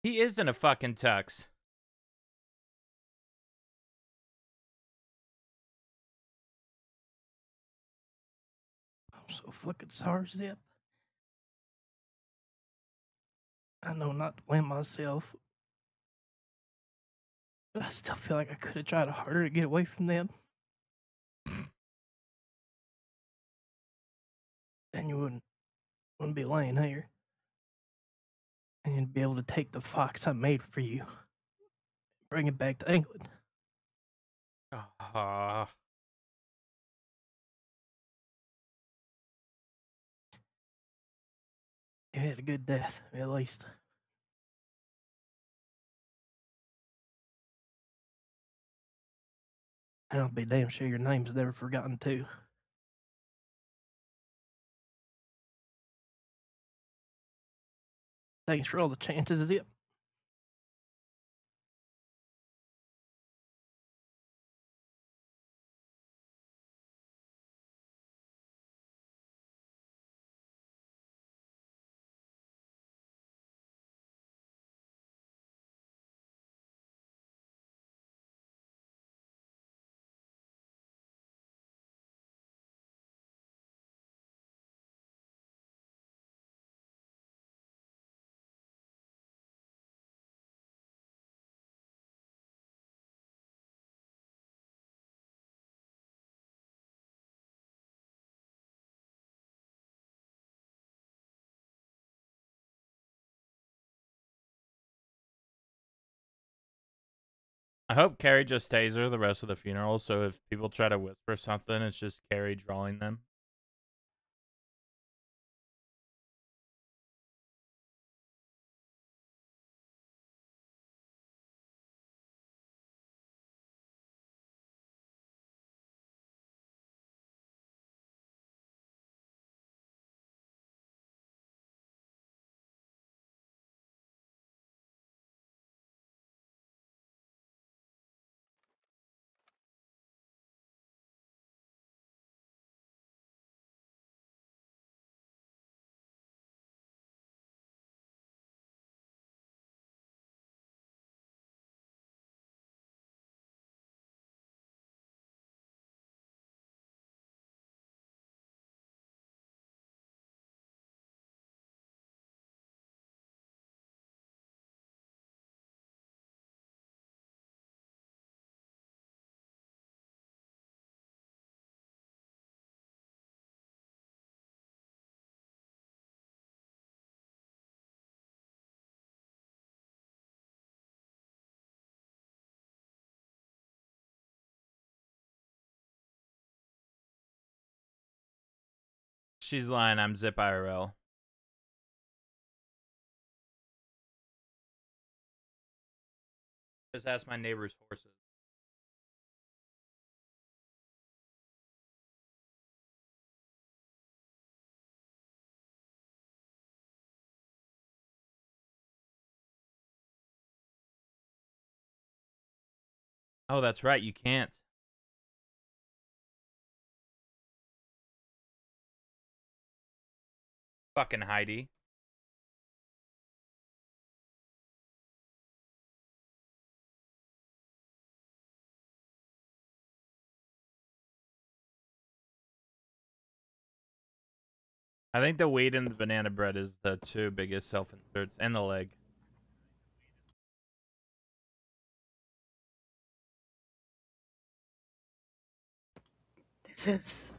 He is in a fucking tux. I'm so fucking sorry, Zip. I know not to blame myself, but I still feel like I could have tried harder to get away from them. Then you wouldn't be laying here. And you'd be able to take the fox I made for you, bring it back to England. You had a good death, at least. And I'll be damn sure your name's never forgotten, too. Thanks for all the chances, Zip. I hope Carrie just stays there the rest of the funeral, so if people try to whisper something, it's just Carrie drawing them. She's lying. I'm Zip IRL. Just ask my neighbor's horses. Oh, that's right. You can't. Fucking Heidi. I think the weed and the banana bread is the two biggest self-inserts, and the leg. This is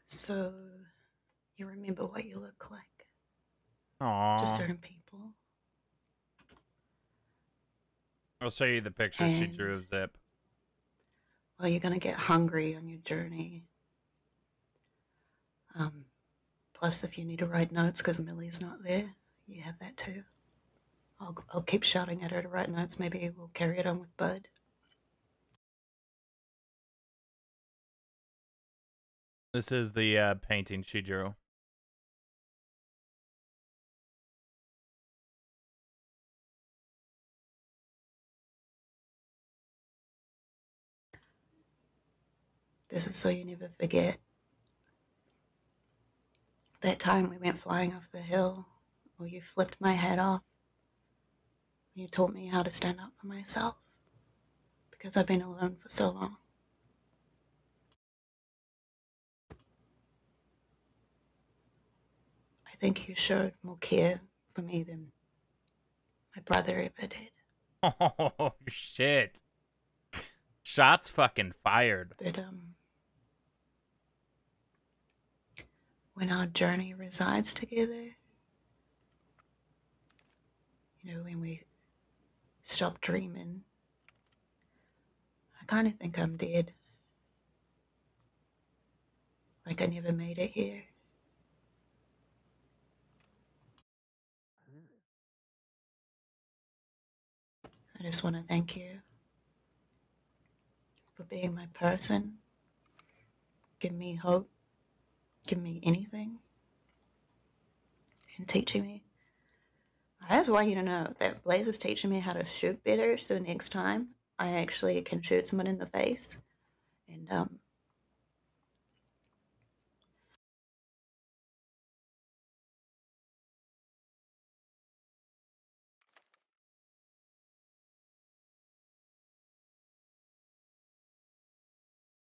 so you remember what you look like to Aww. certain people. I'll show you the picture she drew of Zip. Well, you're gonna get hungry on your journey. Plus, if you need to write notes because Millie's not there, you have that too. I'll keep shouting at her to write notes. Maybe we'll carry it on with Bud. This is the painting she drew. This is so you never forget that time we went flying off the hill, or you flipped my head off. You taught me how to stand up for myself because I've been alone for so long. I think you showed more care for me than my brother ever did. Oh, shit. Shots fucking fired. But, when our journey resides together, you know, when we stop dreaming, I kind of think I'm dead. Like I never made it here. I just want to thank you for being my person, give me hope, give me anything, and teaching me. I just want you to know that Blaze is teaching me how to shoot better, so next time I actually can shoot someone in the face. And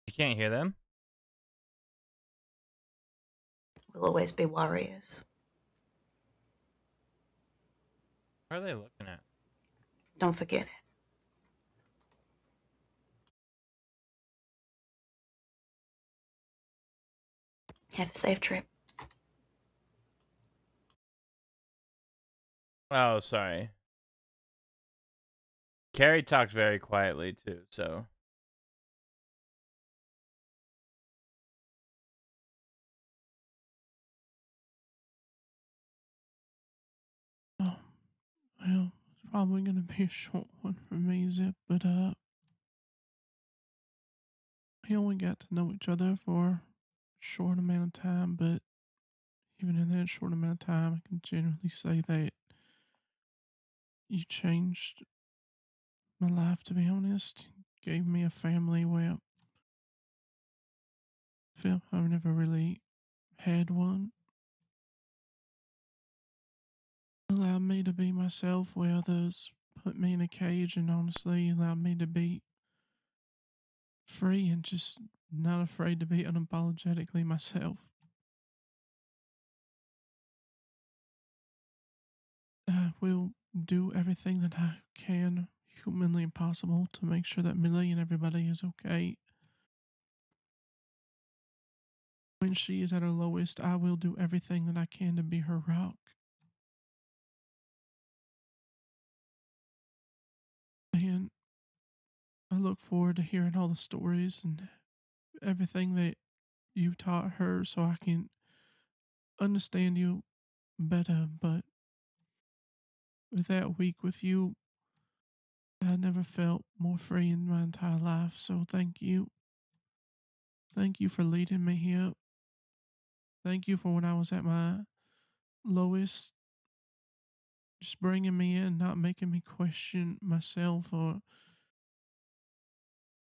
You can't hear them? we'll always be warriors. What are they looking at? Don't forget it. Have a safe trip. Oh, sorry. Carrie talks very quietly, too, so... Oh, well, it's probably gonna be a short one for me, Zip, but we only got to know each other for a short amount of time, but even in that short amount of time, I can generally say that you changed my life, to be honest. Gave me a family where I feel I've never really had one. Allowed me to be myself where others put me in a cage, and honestly allowed me to be free and just not afraid to be unapologetically myself. I will do everything that I can humanly possible to make sure that Millie and everybody is okay. When she is at her lowest, I will do everything that I can to be her rock. And I look forward to hearing all the stories and everything that you've taught her so I can understand you better, but with that week with you, I never felt more free in my entire life, so thank you. Thank you for leading me here. Thank you for when I was at my lowest, just bringing me in, not making me question myself or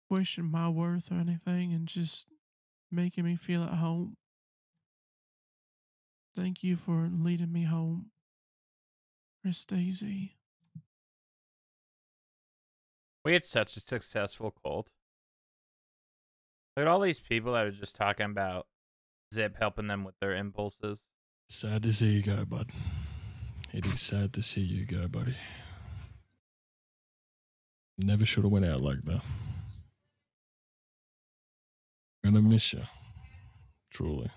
question my worth or anything, and just making me feel at home. Thank you for leading me home, Miss Daisy. We had such a successful cult. Look at all these people that are just talking about Zip helping them with their impulses. Sad to see you go, bud. It is sad to see you go, buddy. Never should have went out like that. Gonna miss you. Truly.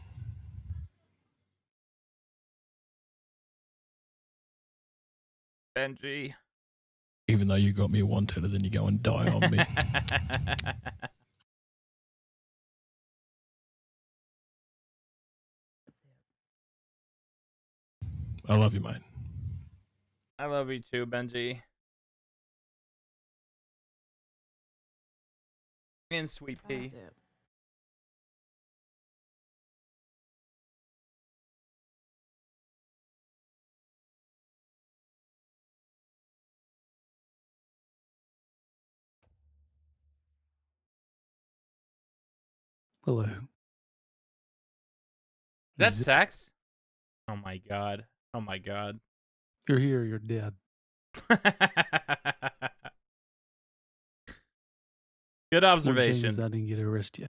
Benji. Even though you got me wanted, and then you go and die on me. I love you, mate. I love you too, Benji. And Sweet Pea. Hello. Is that sex? Oh my god. Oh my god. If you're here, you're dead. Good One shame observation. is I didn't get arrested yet.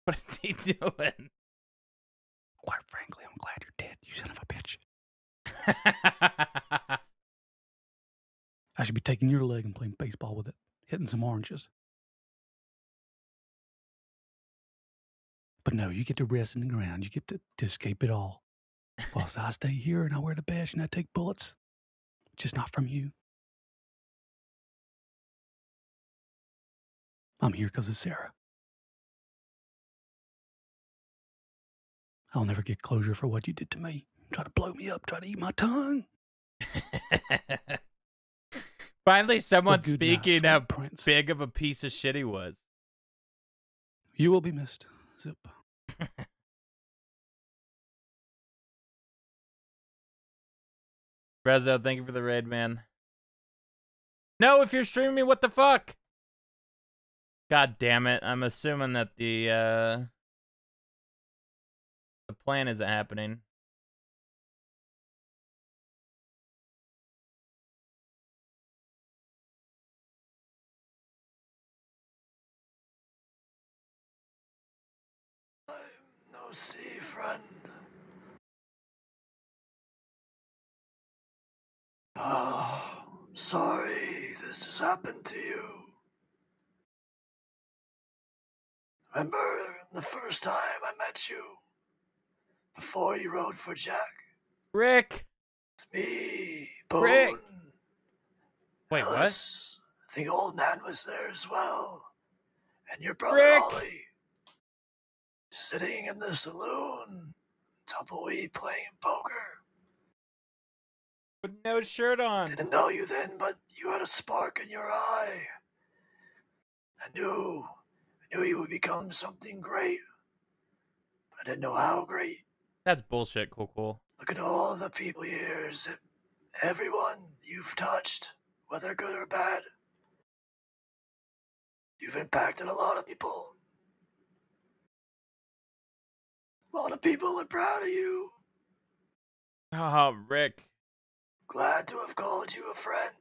What is he doing? Quite frankly, I'm glad you're dead, you son of a bitch. I should be taking your leg and playing baseball with it, hitting some oranges. But no, you get to rest in the ground. You get to escape it all. Whilst I stay here and I wear the badge and I take bullets. Just not from you. I'm here because of Sarah. I'll never get closure for what you did to me. Try to blow me up, try to eat my tongue. Finally, someone good speaking night, how sweet prince. big of a piece of shit he was. You will be missed, Zip. Rezo, thank you for the raid, man. No, if you're streaming, what the fuck? God damn it. I'm assuming that the plan isn't happening. No see, friend. Oh, sorry this has happened to you. Remember the first time I met you? Before you rode for Jack? Rick! It's me, Bone. Rick! Wait, what? Ellis. I think Old Man was there as well. And your brother Rick! Ollie. Sitting in the saloon. Tumbleweed playing poker. With no shirt on. Didn't know you then, but you had a spark in your eye. I knew you would become something great. But I didn't know how great. That's bullshit, cool. Look at all the people here. Everyone you've touched, whether good or bad. You've impacted a lot of people. A lot of people are proud of you. Oh, Rick. Glad to have called you a friend.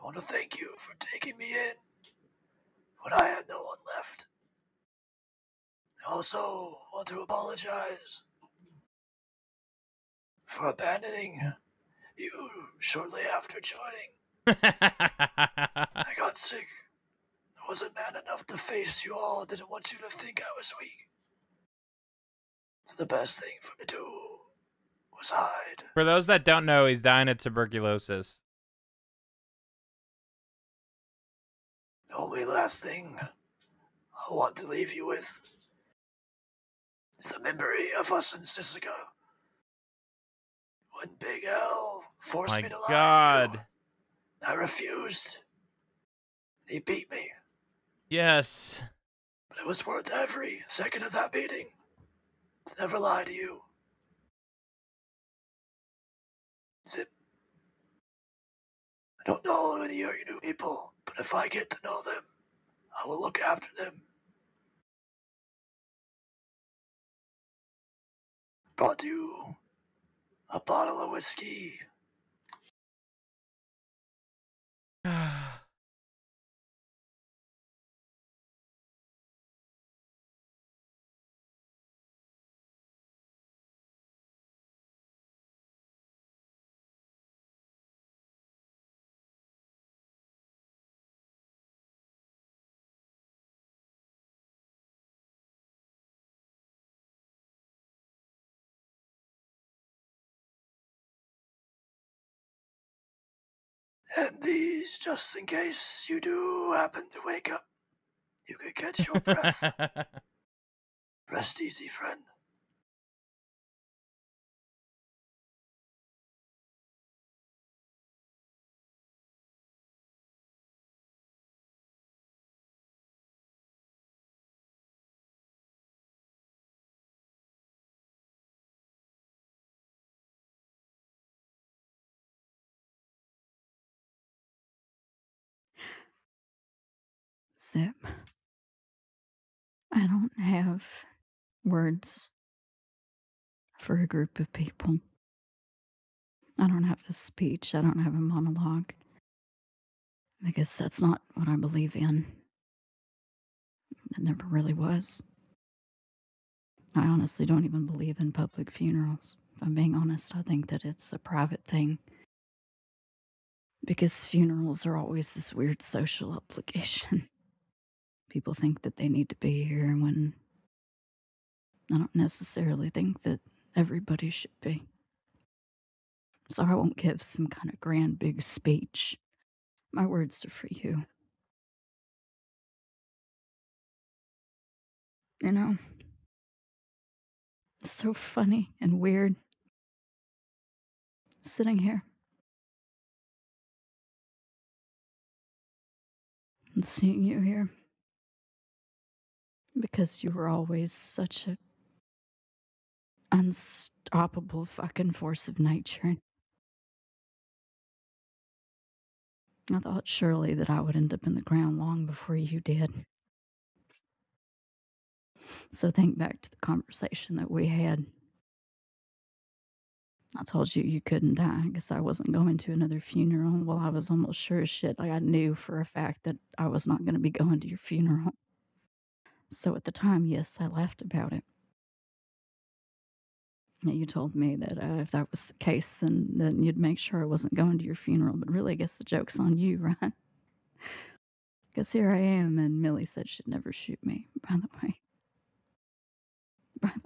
I want to thank you for taking me in when I had no one left. I also want to apologize for abandoning you shortly after joining. I got sick. I wasn't man enough to face you all. I didn't want you to think I was weak. So the best thing for me to do was hide. For those that don't know, he's dying of tuberculosis. The only last thing I want to leave you with is the memory of us in Sisika. When Big L forced me My to lie to God. you, I refused. He beat me, Yes. but it was worth every second of that beating to never lie to you. Zip. I don't know any of your new people, but if I get to know them, I will look after them. Brought you a bottle of whiskey. And these, just in case you do happen to wake up, you could catch your breath. Rest easy, friend. Zip, I don't have words for a group of people. I don't have a speech. I don't have a monologue. Because that's not what I believe in. It never really was. I honestly don't even believe in public funerals. If I'm being honest, I think that it's a private thing. Because funerals are always this weird social obligation. People think that they need to be here when I don't necessarily think that everybody should be. So I won't give some kind of grand big speech. My words are for you. You know, it's so funny and weird sitting here and seeing you here. Because you were always such a unstoppable fucking force of nature. I thought surely that I would end up in the ground long before you did. So think back to the conversation that we had. I told you you couldn't die because I wasn't going to another funeral. Well, I was almost sure as shit. Like I knew for a fact that I was not going to be going to your funeral. So at the time, yes, I laughed about it. And you told me that if that was the case, then you'd make sure I wasn't going to your funeral. But really, I guess the joke's on you, right? Because here I am, and Millie said she'd never shoot me, by the way.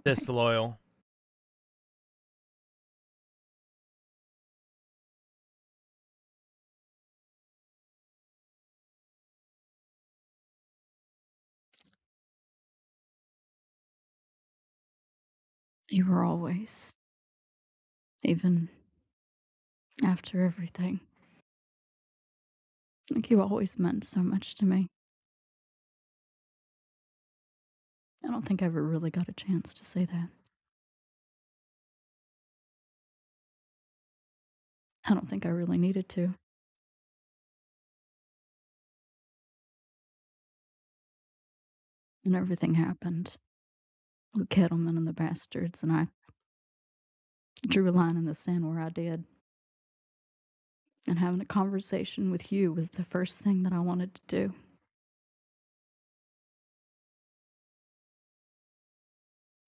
Disloyal. You were always, even after everything. Like you always meant so much to me. I don't think I ever really got a chance to say that. I don't think I really needed to. And everything happened. The Kettleman and the bastards, and I drew a line in the sand where I did. And having a conversation with you was the first thing that I wanted to do.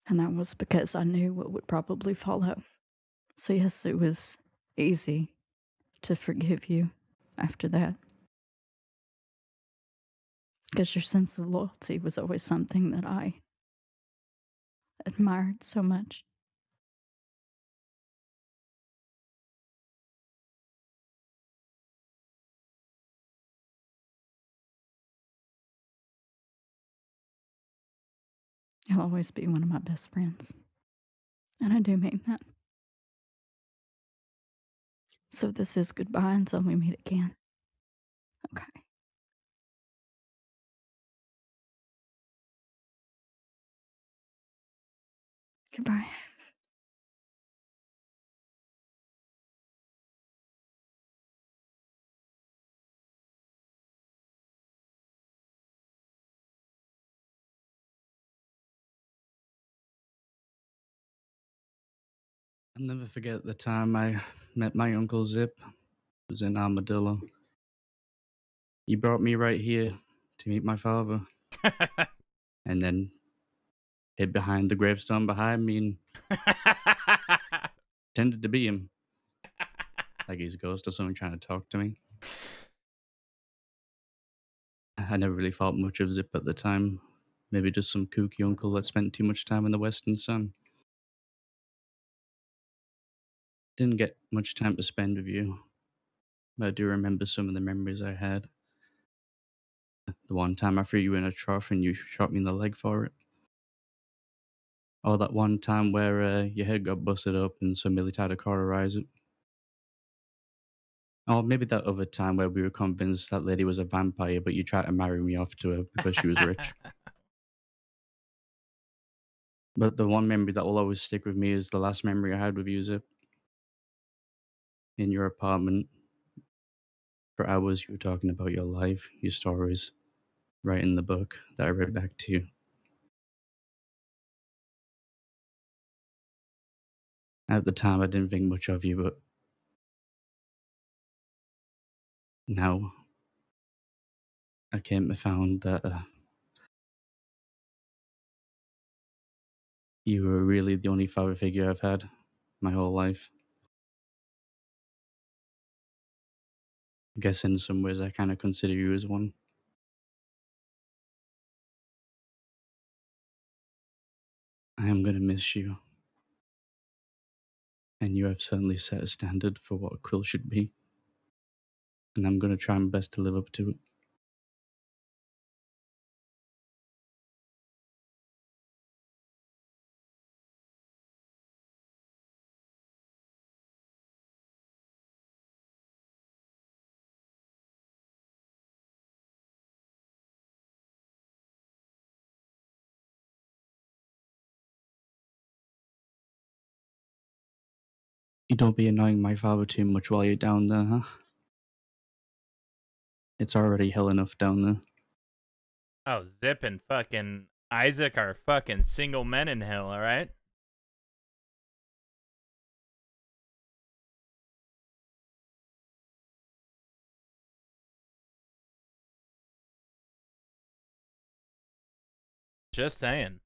And that was because I knew what would probably follow. So yes, it was easy to forgive you after that. Because your sense of loyalty was always something that I admired so much. You'll always be one of my best friends. And I do mean that. So this is goodbye until we meet again. Okay. Goodbye. I'll never forget the time I met my Uncle Zip. It was in Armadillo. He brought me right here to meet my father. And then hid behind the gravestone behind me and pretended to be him. Like he's a ghost or something trying to talk to me. I never really thought much of Zip at the time. Maybe just some kooky uncle that spent too much time in the western sun. Didn't get much time to spend with you, but I do remember some of the memories I had. The one time I threw you in a trough and you shot me in the leg for it. Or that one time where your head got busted up and somebody tried to cauterize it. Or maybe that other time where we were convinced that lady was a vampire, but you tried to marry me off to her because she was rich. But the one memory that will always stick with me is the last memory I had with you, Zip. In your apartment. For hours you were talking about your life, your stories, writing the book that I read back to you. At the time I didn't think much of you, but now I came to found that you were really the only father figure I've had my whole life. I guess in some ways I kind of consider you as one. I am going to miss you. And you have certainly set a standard for what Quil should be. And I'm going to try my best to live up to it. You don't be annoying my father too much while you're down there, huh? It's already hell enough down there. Oh, Zip and fucking Isaac are fucking single men in hell, alright? Just saying.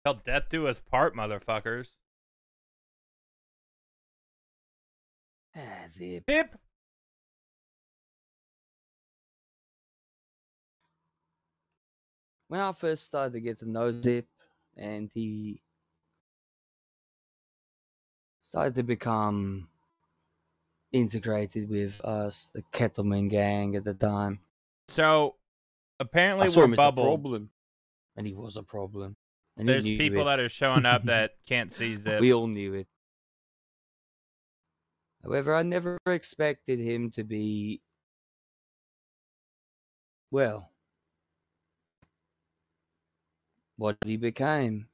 Till death do us part, motherfuckers. Zip. Zip! When I first started to get to know Zip, and he started to become integrated with us, the Kettleman gang at the time. So, apparently I saw we're him as a bubbled. problem, and he was a problem. And There's he knew people it. that are showing up that can't see Zip. We all knew it. However, I never expected him to be, well, what he became.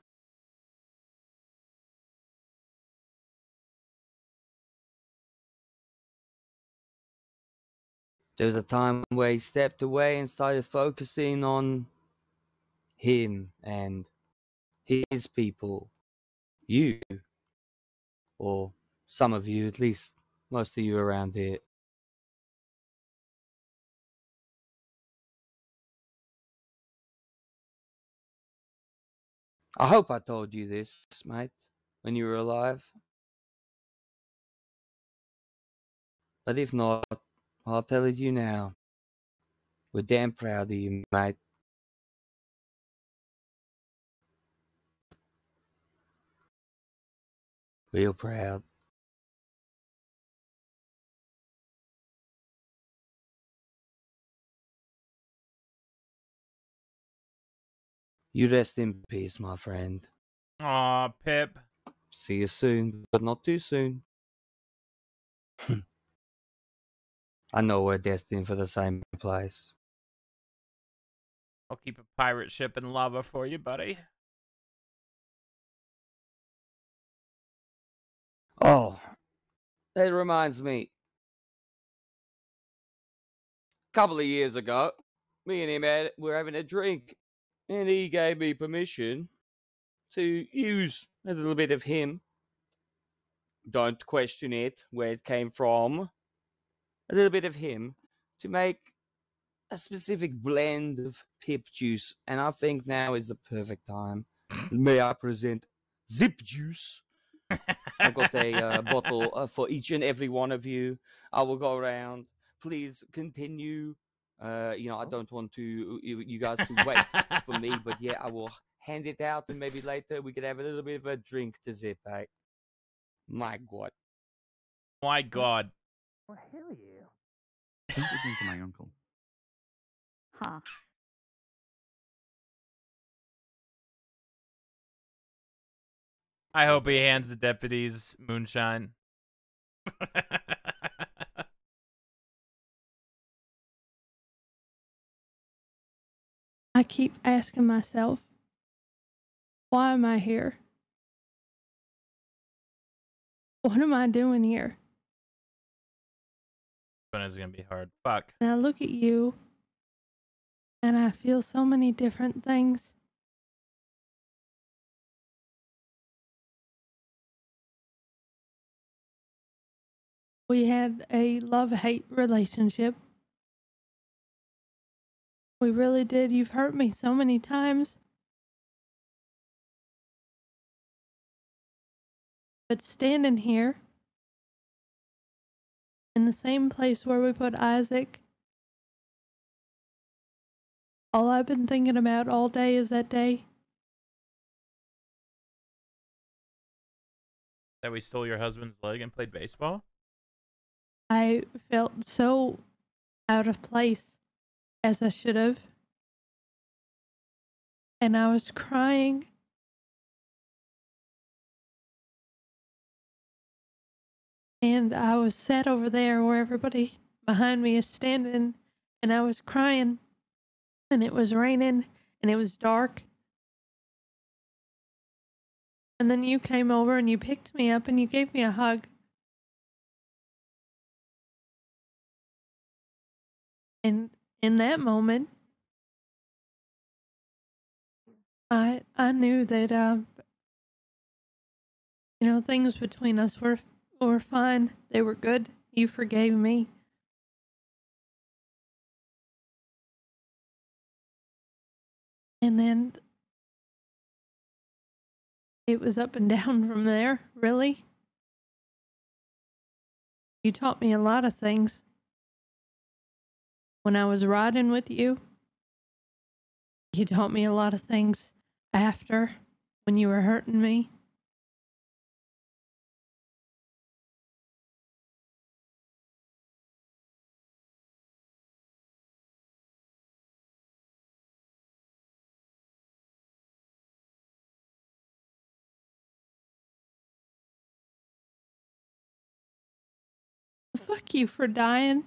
There was a time where he stepped away and started focusing on him and his people. You. Or some of you, at least most of you around here. I hope I told you this, mate, when you were alive. But if not, I'll tell it you now. We're damn proud of you, mate. Real proud. You rest in peace, my friend. Aw, Pip. See you soon, but not too soon. I know we're destined for the same place. I'll keep a pirate ship in lava for you, buddy. Oh, that reminds me. A couple of years ago, me and him were having a drink, and he gave me permission to use a little bit of him. Don't question it, where it came from. A little bit of him to make a specific blend of pip juice, and I think now is the perfect time. May I present Zip Juice? I got a bottle for each and every one of you. I will go around. Please continue. I don't want you guys to wait for me, but yeah, I will hand it out, and maybe later we could have a little bit of a drink to Zip, eh? My God. My God. Well, hell yeah. Who's looking for my uncle? Huh. I hope he hands the deputies moonshine. I keep asking myself, why am I here? What am I doing here? When is it gonna be hard? Fuck. And I look at you, and I feel so many different things. We had a love-hate relationship. We really did. You've hurt me so many times. But standing here, in the same place where we put Isaac, all I've been thinking about all day is that day. That we stole your husband's leg and played baseball? I felt so out of place, as I should have. And I was crying. And I was sat over there where everybody behind me is standing, and I was crying. And it was raining, and it was dark. And then you came over and you picked me up and you gave me a hug. And in that moment, I knew that things between us were fine. They were good. You forgave me. And then it was up and down from there, really. You taught me a lot of things. When I was riding with you, you taught me a lot of things after, when you were hurting me. Fuck you for dying.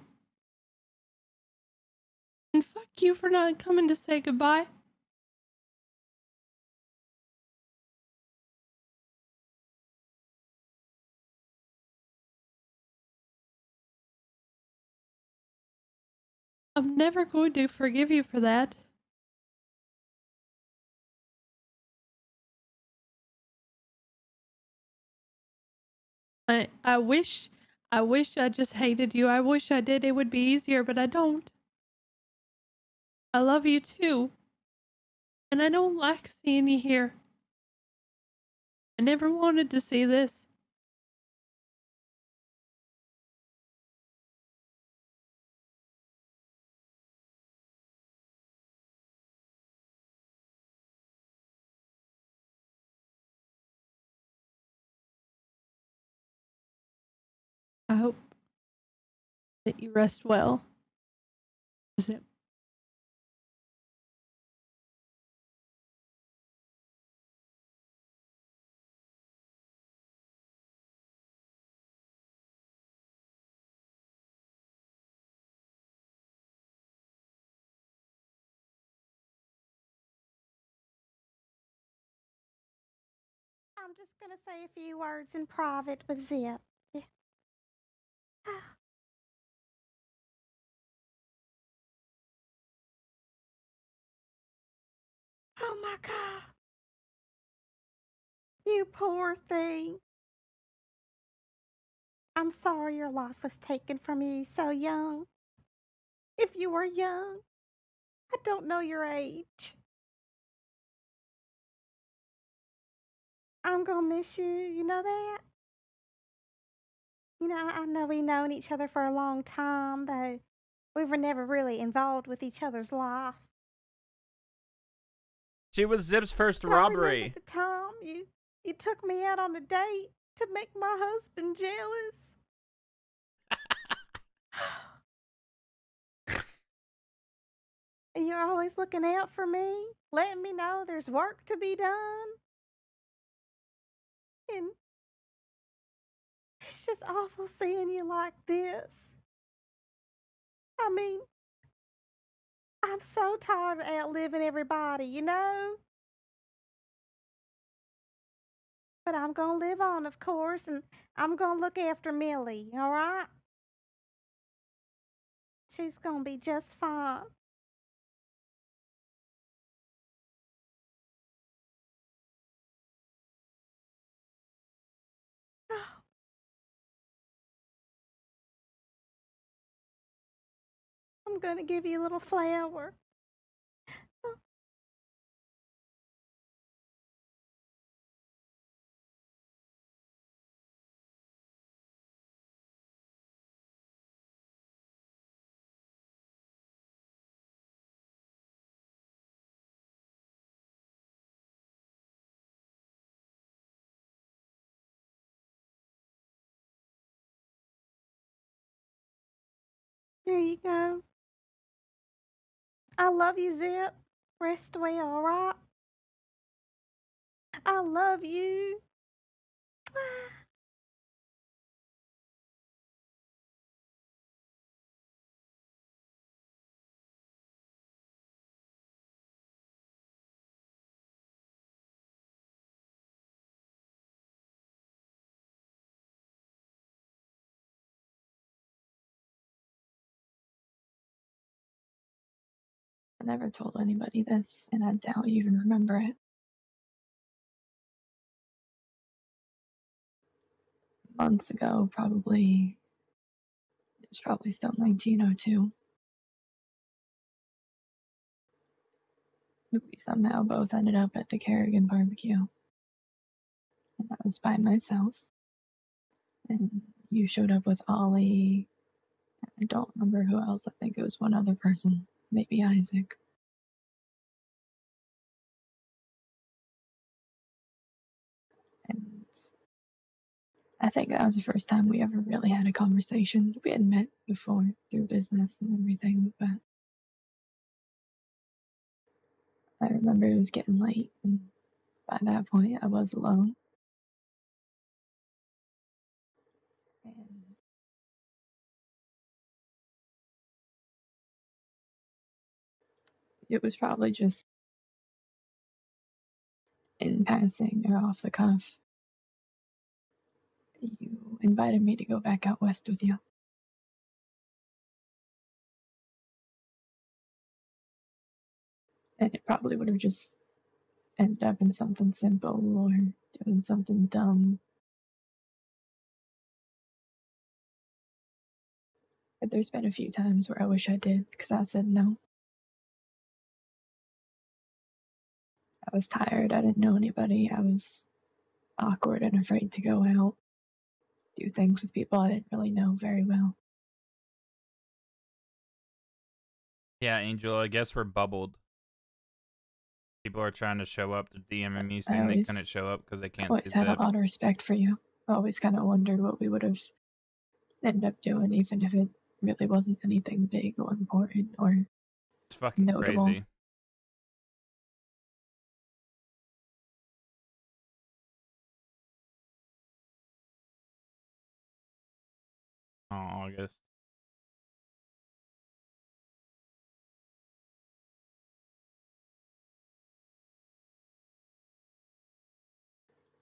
And fuck you for not coming to say goodbye. I'm never going to forgive you for that. I wish I just hated you. I wish I did. It would be easier, but I don't. I love you too. And I don't like seeing you here. I never wanted to see this. I hope that you rest well. Zip. I'm just going to say a few words in private with Zip. Yeah. Oh my God. You poor thing. I'm sorry your life was taken from you so young. If you were young, I don't know your age. I'm gonna miss you, you know that? You know, I know we've known each other for a long time, though we were never really involved with each other's life. She was Zip's first But I remember robbery. the time you took me out on a date to make my husband jealous. And you're always looking out for me, letting me know there's work to be done. And it's just awful seeing you like this. I mean, I'm so tired of outliving everybody, you know? But I'm gonna live on, of course, and I'm gonna look after Millie, alright? She's gonna be just fine. I'm gonna give you a little flower. Here you go. I love you, Zip. Rest well, alright? I love you. I never told anybody this, and I doubt you even remember it. Months ago, probably, it was probably still 1902. We somehow both ended up at the Kerrigan barbecue, and I was by myself. And you showed up with Ollie. I don't remember who else. I think it was one other person, maybe Isaac. And I think that was the first time we ever really had a conversation. We had met before through business and everything, but I remember it was getting late, and by that point I was alone. And it was probably just in passing or off the cuff. You invited me to go back out west with you. And it probably would have just ended up in something simple or doing something dumb. But there's been a few times where I wish I did, because I said no. I was tired, I didn't know anybody, I was awkward and afraid to go out, do things with people I didn't really know very well. Yeah, Angel, I guess we're bubbled. People are trying to show up to DMing me I saying they always, couldn't show up because they can't always see had a Zip. lot of respect for you. I always kind of wondered what we would have ended up doing, even if it really wasn't anything big or important or It's fucking notable. crazy. Oh, August.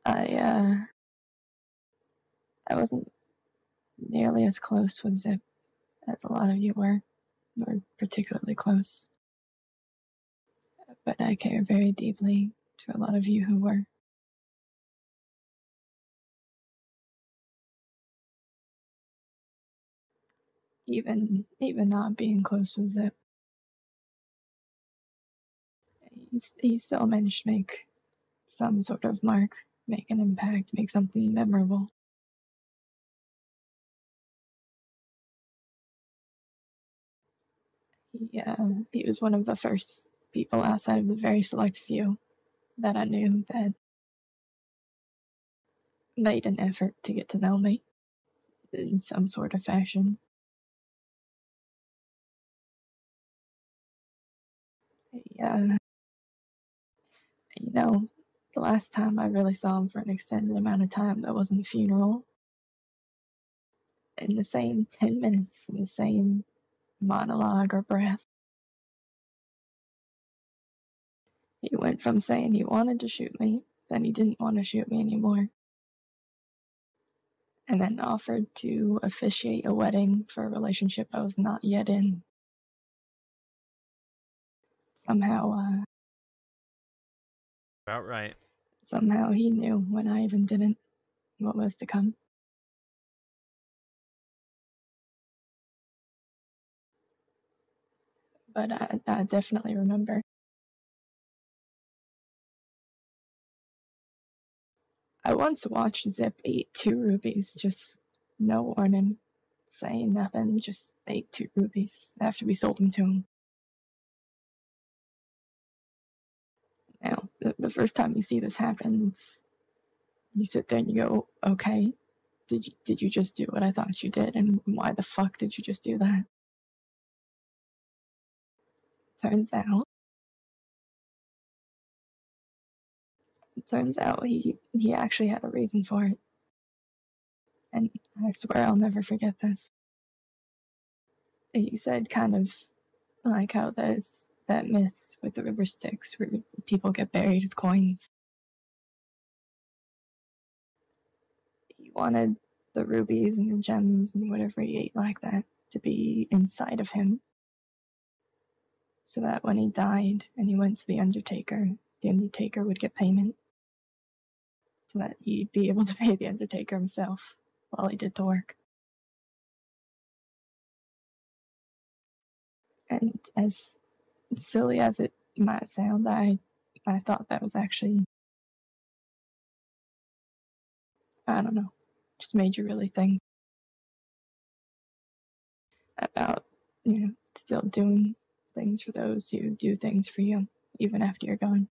I wasn't nearly as close with Zip as a lot of you were, nor particularly close. But I care very deeply to a lot of you who were. Even not being close with Zip, he still managed to make some sort of mark, make an impact, make something memorable. He was one of the first people outside of the very select few that I knew that made an effort to get to know me in some sort of fashion. You know, the last time I really saw him for an extended amount of time, that wasn't a funeral. In the same 10 minutes, in the same monologue or breath. He went from saying he wanted to shoot me, then he didn't want to shoot me anymore, and then offered to officiate a wedding for a relationship I was not yet in. Somehow, About right. somehow he knew when I even didn't what was to come. But I definitely remember. I once watched Zip eat 2 rubies, just no warning, saying nothing, just ate 2 rubies after we sold them to him. Now, the first time you see this happen, you sit there and you go, okay, did you just do what I thought you did, and why the fuck did you just do that? Turns out he actually had a reason for it. And I swear I'll never forget this. He said kind of like how there's that myth with the river Styx where people get buried with coins. He wanted the rubies and the gems and whatever he ate like that to be inside of him, so that when he died and he went to the Undertaker would get payment, so that he'd be able to pay the Undertaker himself while he did the work. And as silly as it might sound, I thought that was actually, I don't know, just made you really think about, still doing things for those who do things for you, even after you're gone.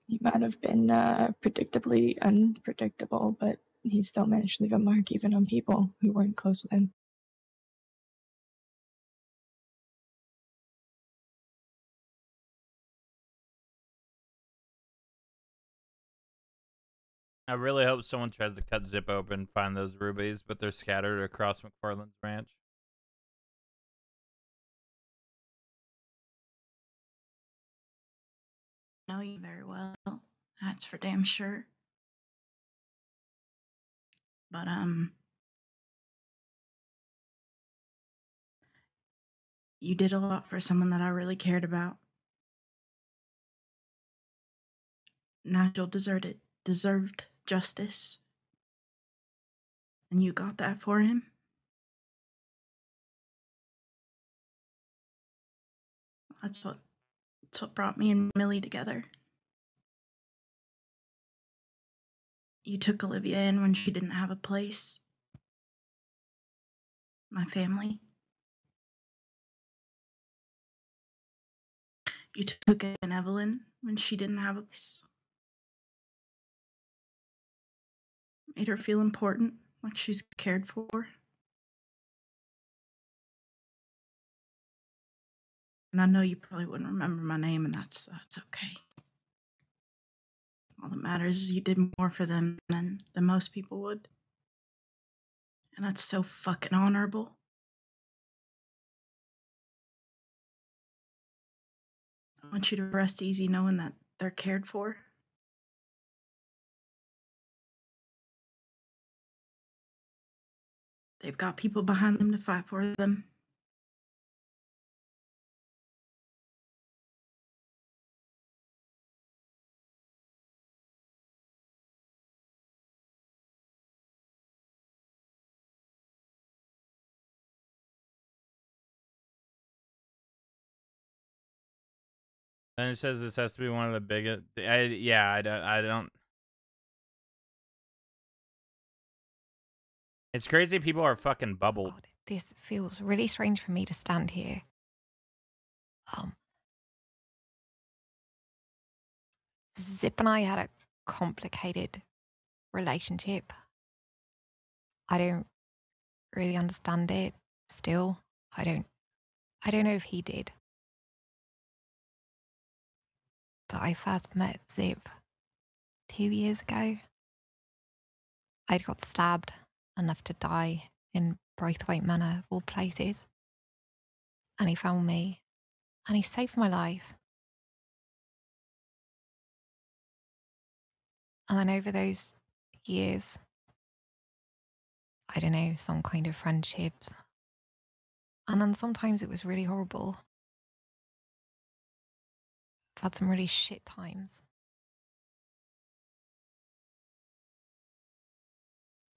He might have been predictably unpredictable, but he still managed to leave a mark even on people who weren't close with him. I really hope someone tries to cut Zip open, find those rubies, but they're scattered across McFarland's ranch. Know you very well. That's for damn sure. But you did a lot for someone that I really cared about. Nigel deserved justice. And you got that for him. That's what brought me and Millie together. You took Olivia in when she didn't have a place. My family. You took in Evelyn when she didn't have a place. Made her feel important, like she's cared for. And I know you probably wouldn't remember my name, and that's okay. All that matters is you did more for them than most people would. And that's so fucking honorable. want you to rest easy knowing that they're cared for. They've got people behind them to fight for them. And it says this has to be one of the biggest. I don't. It's crazy. People are fucking bubbled. This feels really strange for me to stand here. Zip and I had a complicated relationship. I don't really understand it still. I don't know if he did. But I first met Zip 2 years ago. I'd got stabbed enough to die in Braithwaite Manor, of all places. And he found me, and he saved my life. And then over those years, I don't know, some kind of friendships. And then sometimes it was really horrible. I've had some really shit times.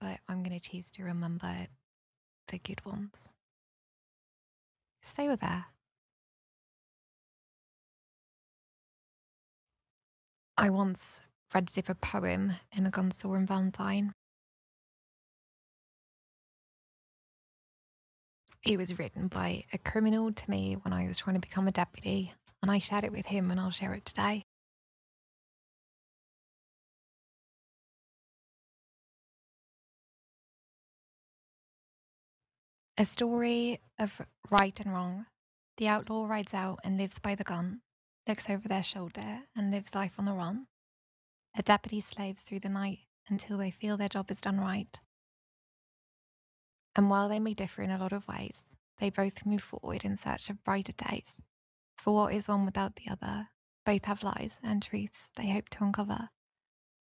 But I'm going to choose to remember the good ones. They were there. I once read Zip a poem in a gun store in Valentine. It was written by a criminal to me when I was trying to become a deputy, and I shared it with him, and I'll share it today. A story of right and wrong. The outlaw rides out and lives by the gun, looks over their shoulder, and lives life on the run. A deputy slaves through the night until they feel their job is done right. And while they may differ in a lot of ways, they both move forward in search of brighter days. For what is one without the other? Both have lies and truths they hope to uncover.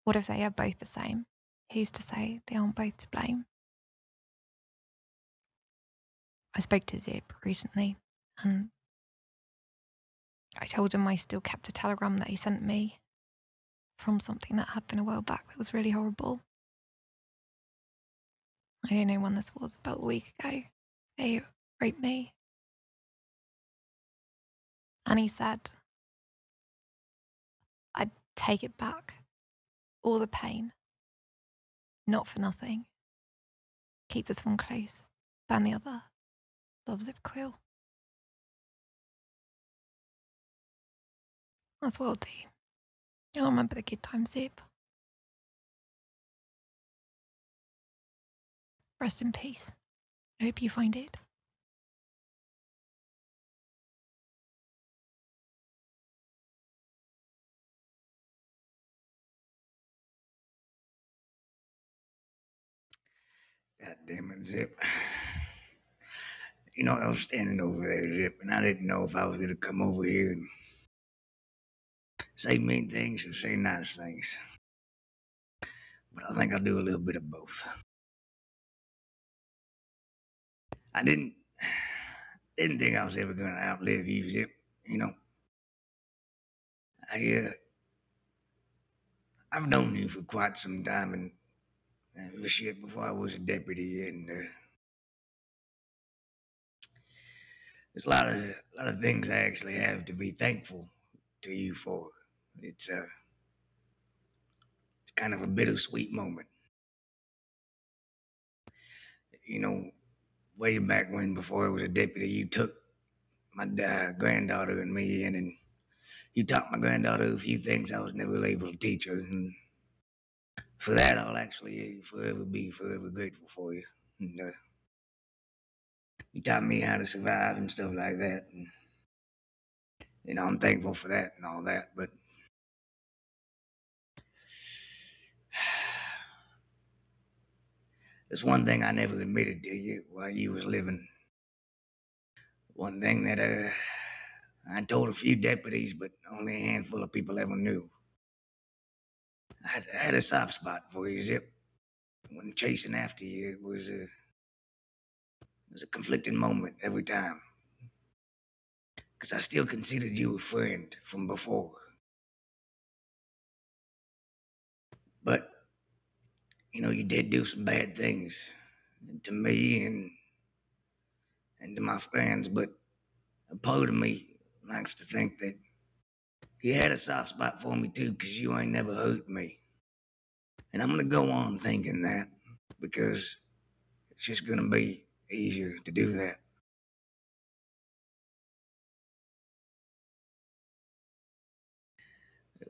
What if they are both the same? Who's to say they aren't both to blame? I spoke to Zip recently, and I told him I still kept a telegram that he sent me from something that happened a while back that was really horrible. I don't know when this was, about a week ago. They raped me. And he said I'd take it back. All the pain. Not for nothing. Keep this one close. Ban the other. Love, Zip, Quil. That's what I'll do. I'll remember the good times, Zip. Rest in peace. I hope you find it. God damn it, Zip. You know, I was standing over there, Zip, and I didn't know if I was going to come over here and say mean things or say nice things. But I think I'll do a little bit of both. I didn't think I was ever going to outlive you, Zip, you know. I've known you for quite some time, and shit, before I was a deputy, and there's a lot of things I actually have to be thankful to you for. It's kind of a bittersweet moment. You know, way back when, before I was a deputy, you took my granddaughter and me in, and you taught my granddaughter a few things I was never able to teach her, and for that, I'll actually forever be forever grateful for you. And you taught me how to survive and stuff like that, and you know, I'm thankful for that and all that, but there's one thing I never admitted to you while you was living. One thing that I told a few deputies, but only a handful of people ever knew. I had a soft spot for you, Zip. When chasing after you, it was a conflicting moment every time. Because I still considered you a friend from before. But, you did do some bad things to me and to my friends, but a part of me likes to think that you had a soft spot for me too, because you ain't never hurt me. And I'm gonna go on thinking that, because it's just gonna be easier to do that.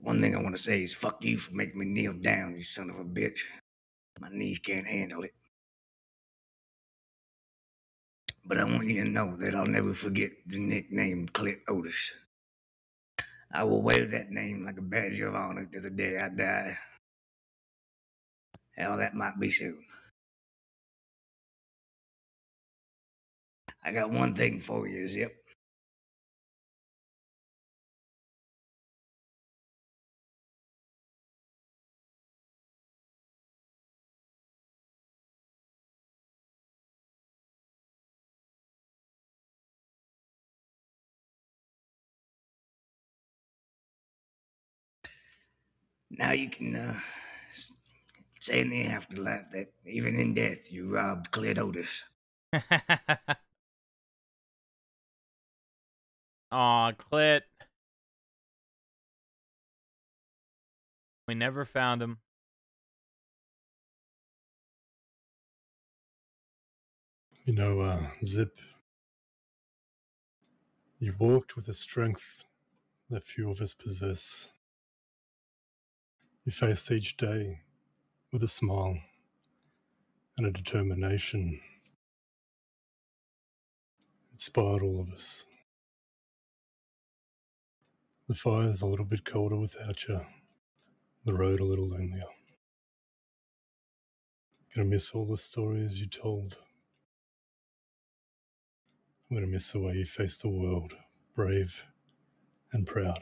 One thing I want to say is fuck you for making me kneel down, you son of a bitch. My knees can't handle it. But I want you to know that I'll never forget the nickname Clit Otis. I will wear that name like a badge of honor to the day I die. Hell, that might be soon. I got one thing for you, Zip. Now you can say in the afterlife that even in death you robbed Clit Otis. Aw, Clit. We never found him. Zip, you walked with a strength that few of us possess. You faced each day with a smile and a determination. It inspired all of us. The fire's a little bit colder without you, the road a little lonelier. Gonna miss all the stories you told. I'm gonna miss the way you faced the world, brave and proud.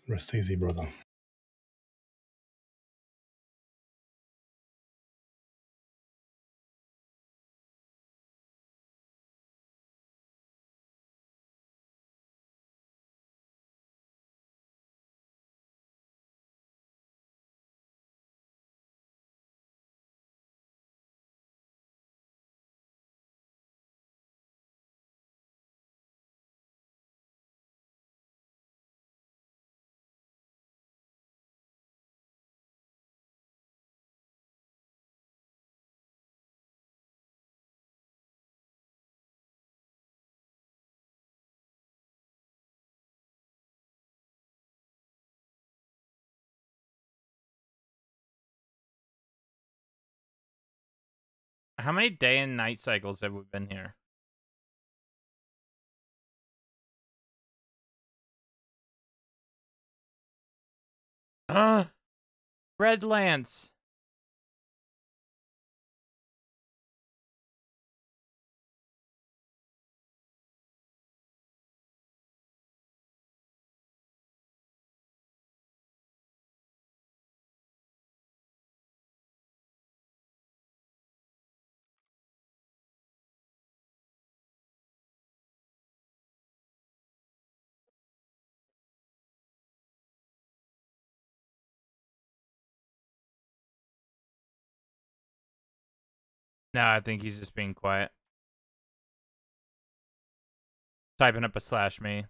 Rest easy, brother. How many day and night cycles have we been here? Red Lance. No, I think he's just being quiet. Typing up a slash me.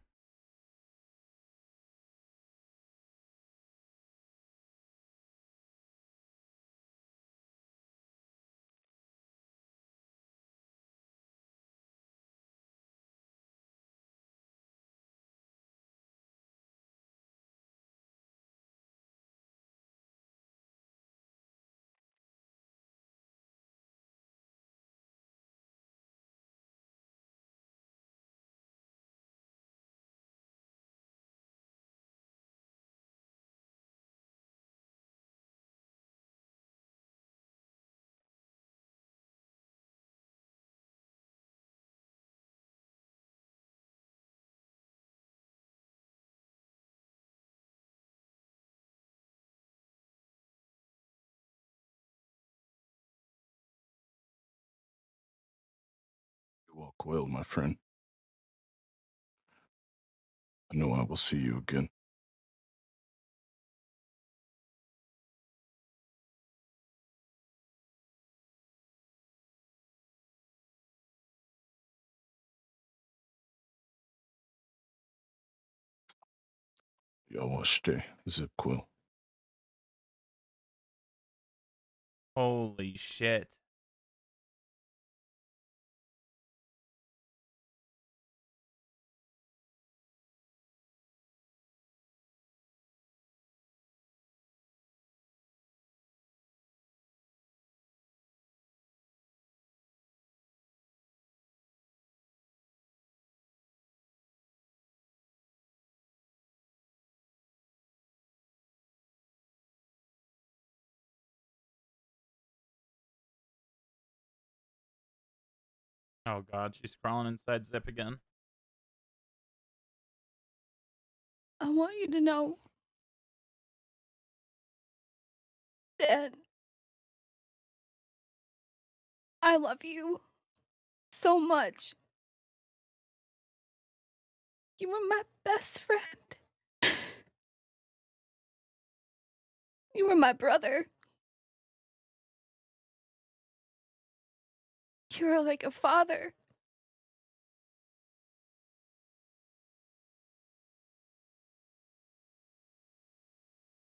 Quil, my friend. I know I will see you again. Yawaste, Zip Quil. Holy shit. Oh god, she's crawling inside Zip again. I want you to know, Dad, I love you so much. You were my best friend. You were my brother. You were like a father.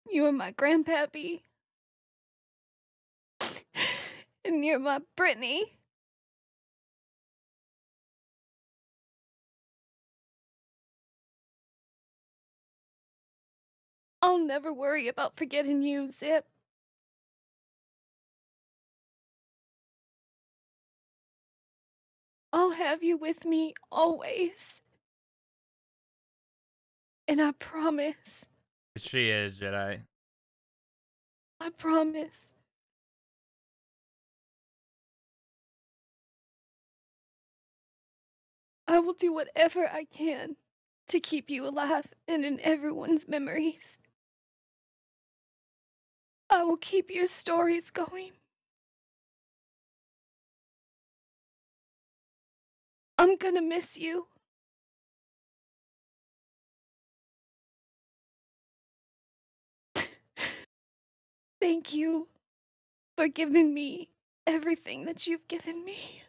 You were my grandpappy. And you're my Brittany. I'll never worry about forgetting you, Zip. I'll have you with me always. And I promise, She is, Jedi. I promise, I will do whatever I can to keep you alive and in everyone's memories. I will keep your stories going. I'm gonna miss you. Thank you for giving me everything that you've given me.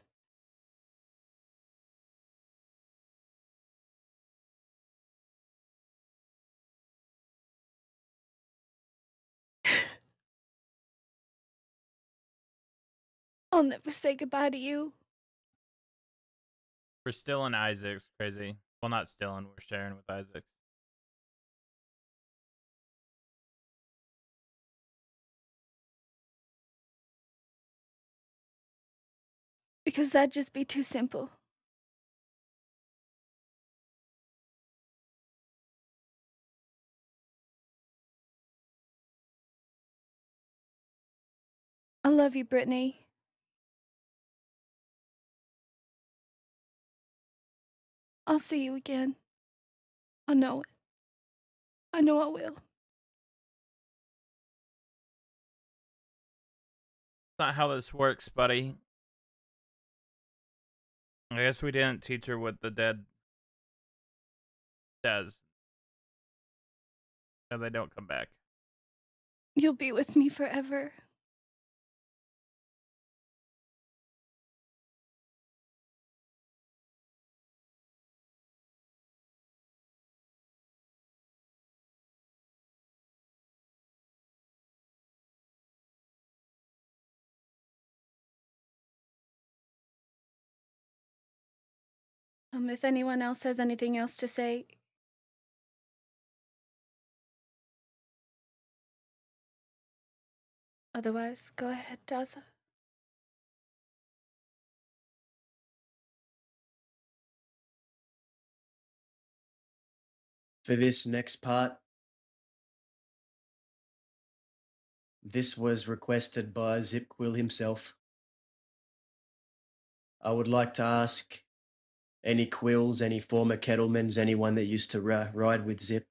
I'll never say goodbye to you. We're still in Isaac's, crazy. Well, not still in, we're sharing with Isaac's. Because that'd just be too simple. I love you, Brittany. I'll see you again. I know it. I know I will. Not how this works, buddy. I guess we didn't teach her what the dead does. And they don't come back. You'll be with me forever. If anyone else has anything else to say. Otherwise, go ahead, Daza. For this next part, this was requested by Zip Quill himself. I would like to ask any Quills, any former Kettlemans, anyone that used to ride with Zip,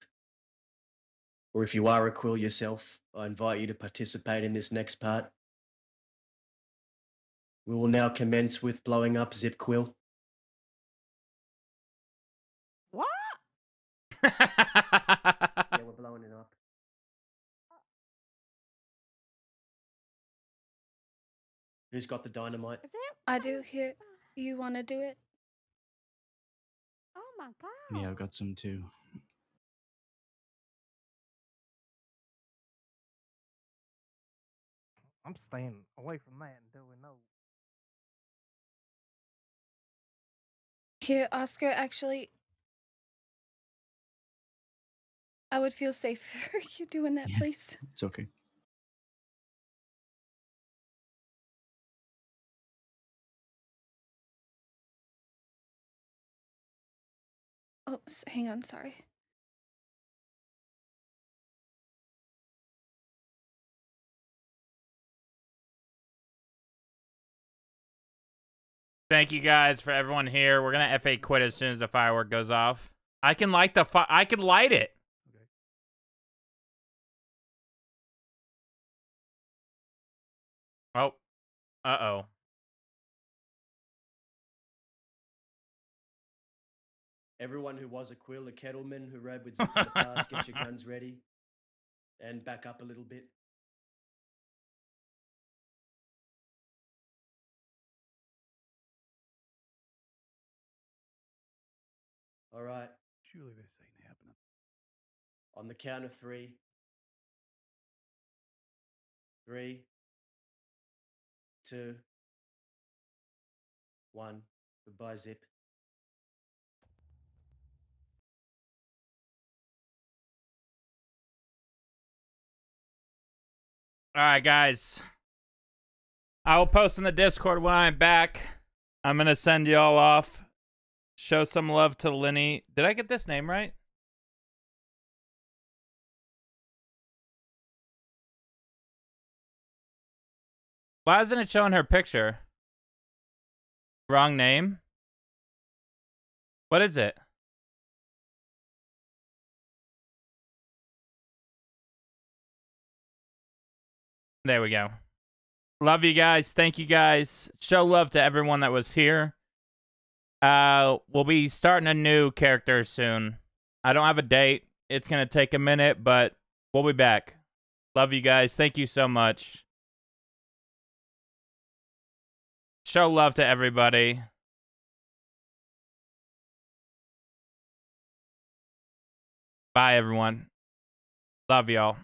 or if you are a Quill yourself, I invite you to participate in this next part. We will now commence with blowing up Zip Quill. Yeah, we're blowing it up. Who's got the dynamite? I do. Here, you want to do it? Oh my god. Yeah, I've got some too. I'm staying away from that until we know. Here, Oscar. Actually, I would feel safer you doing that, please. It's okay. Oh, hang on. Sorry. Thank you guys for everyone here. We're gonna FA quit as soon as the firework goes off. I can light the I can light it. Oh. Uh-oh. Everyone who was a Quil, a Kettleman who rode with Zip in the past, get your guns ready. And back up a little bit. All right. Surely this ain't happening. On the count of 3. 3, 2, 1. Goodbye, Zip. All right, guys. I will post in the Discord when I'm back. I'm going to send y'all off. Show some love to Lenny. Did I get this name right? Why isn't it showing her picture? Wrong name? What is it? There we go. Love you guys. Thank you guys. Show love to everyone that was here. We'll be starting a new character soon. I don't have a date. It's going to take a minute, but we'll be back. Love you guys. Thank you so much. Show love to everybody. Bye, everyone. Love y'all.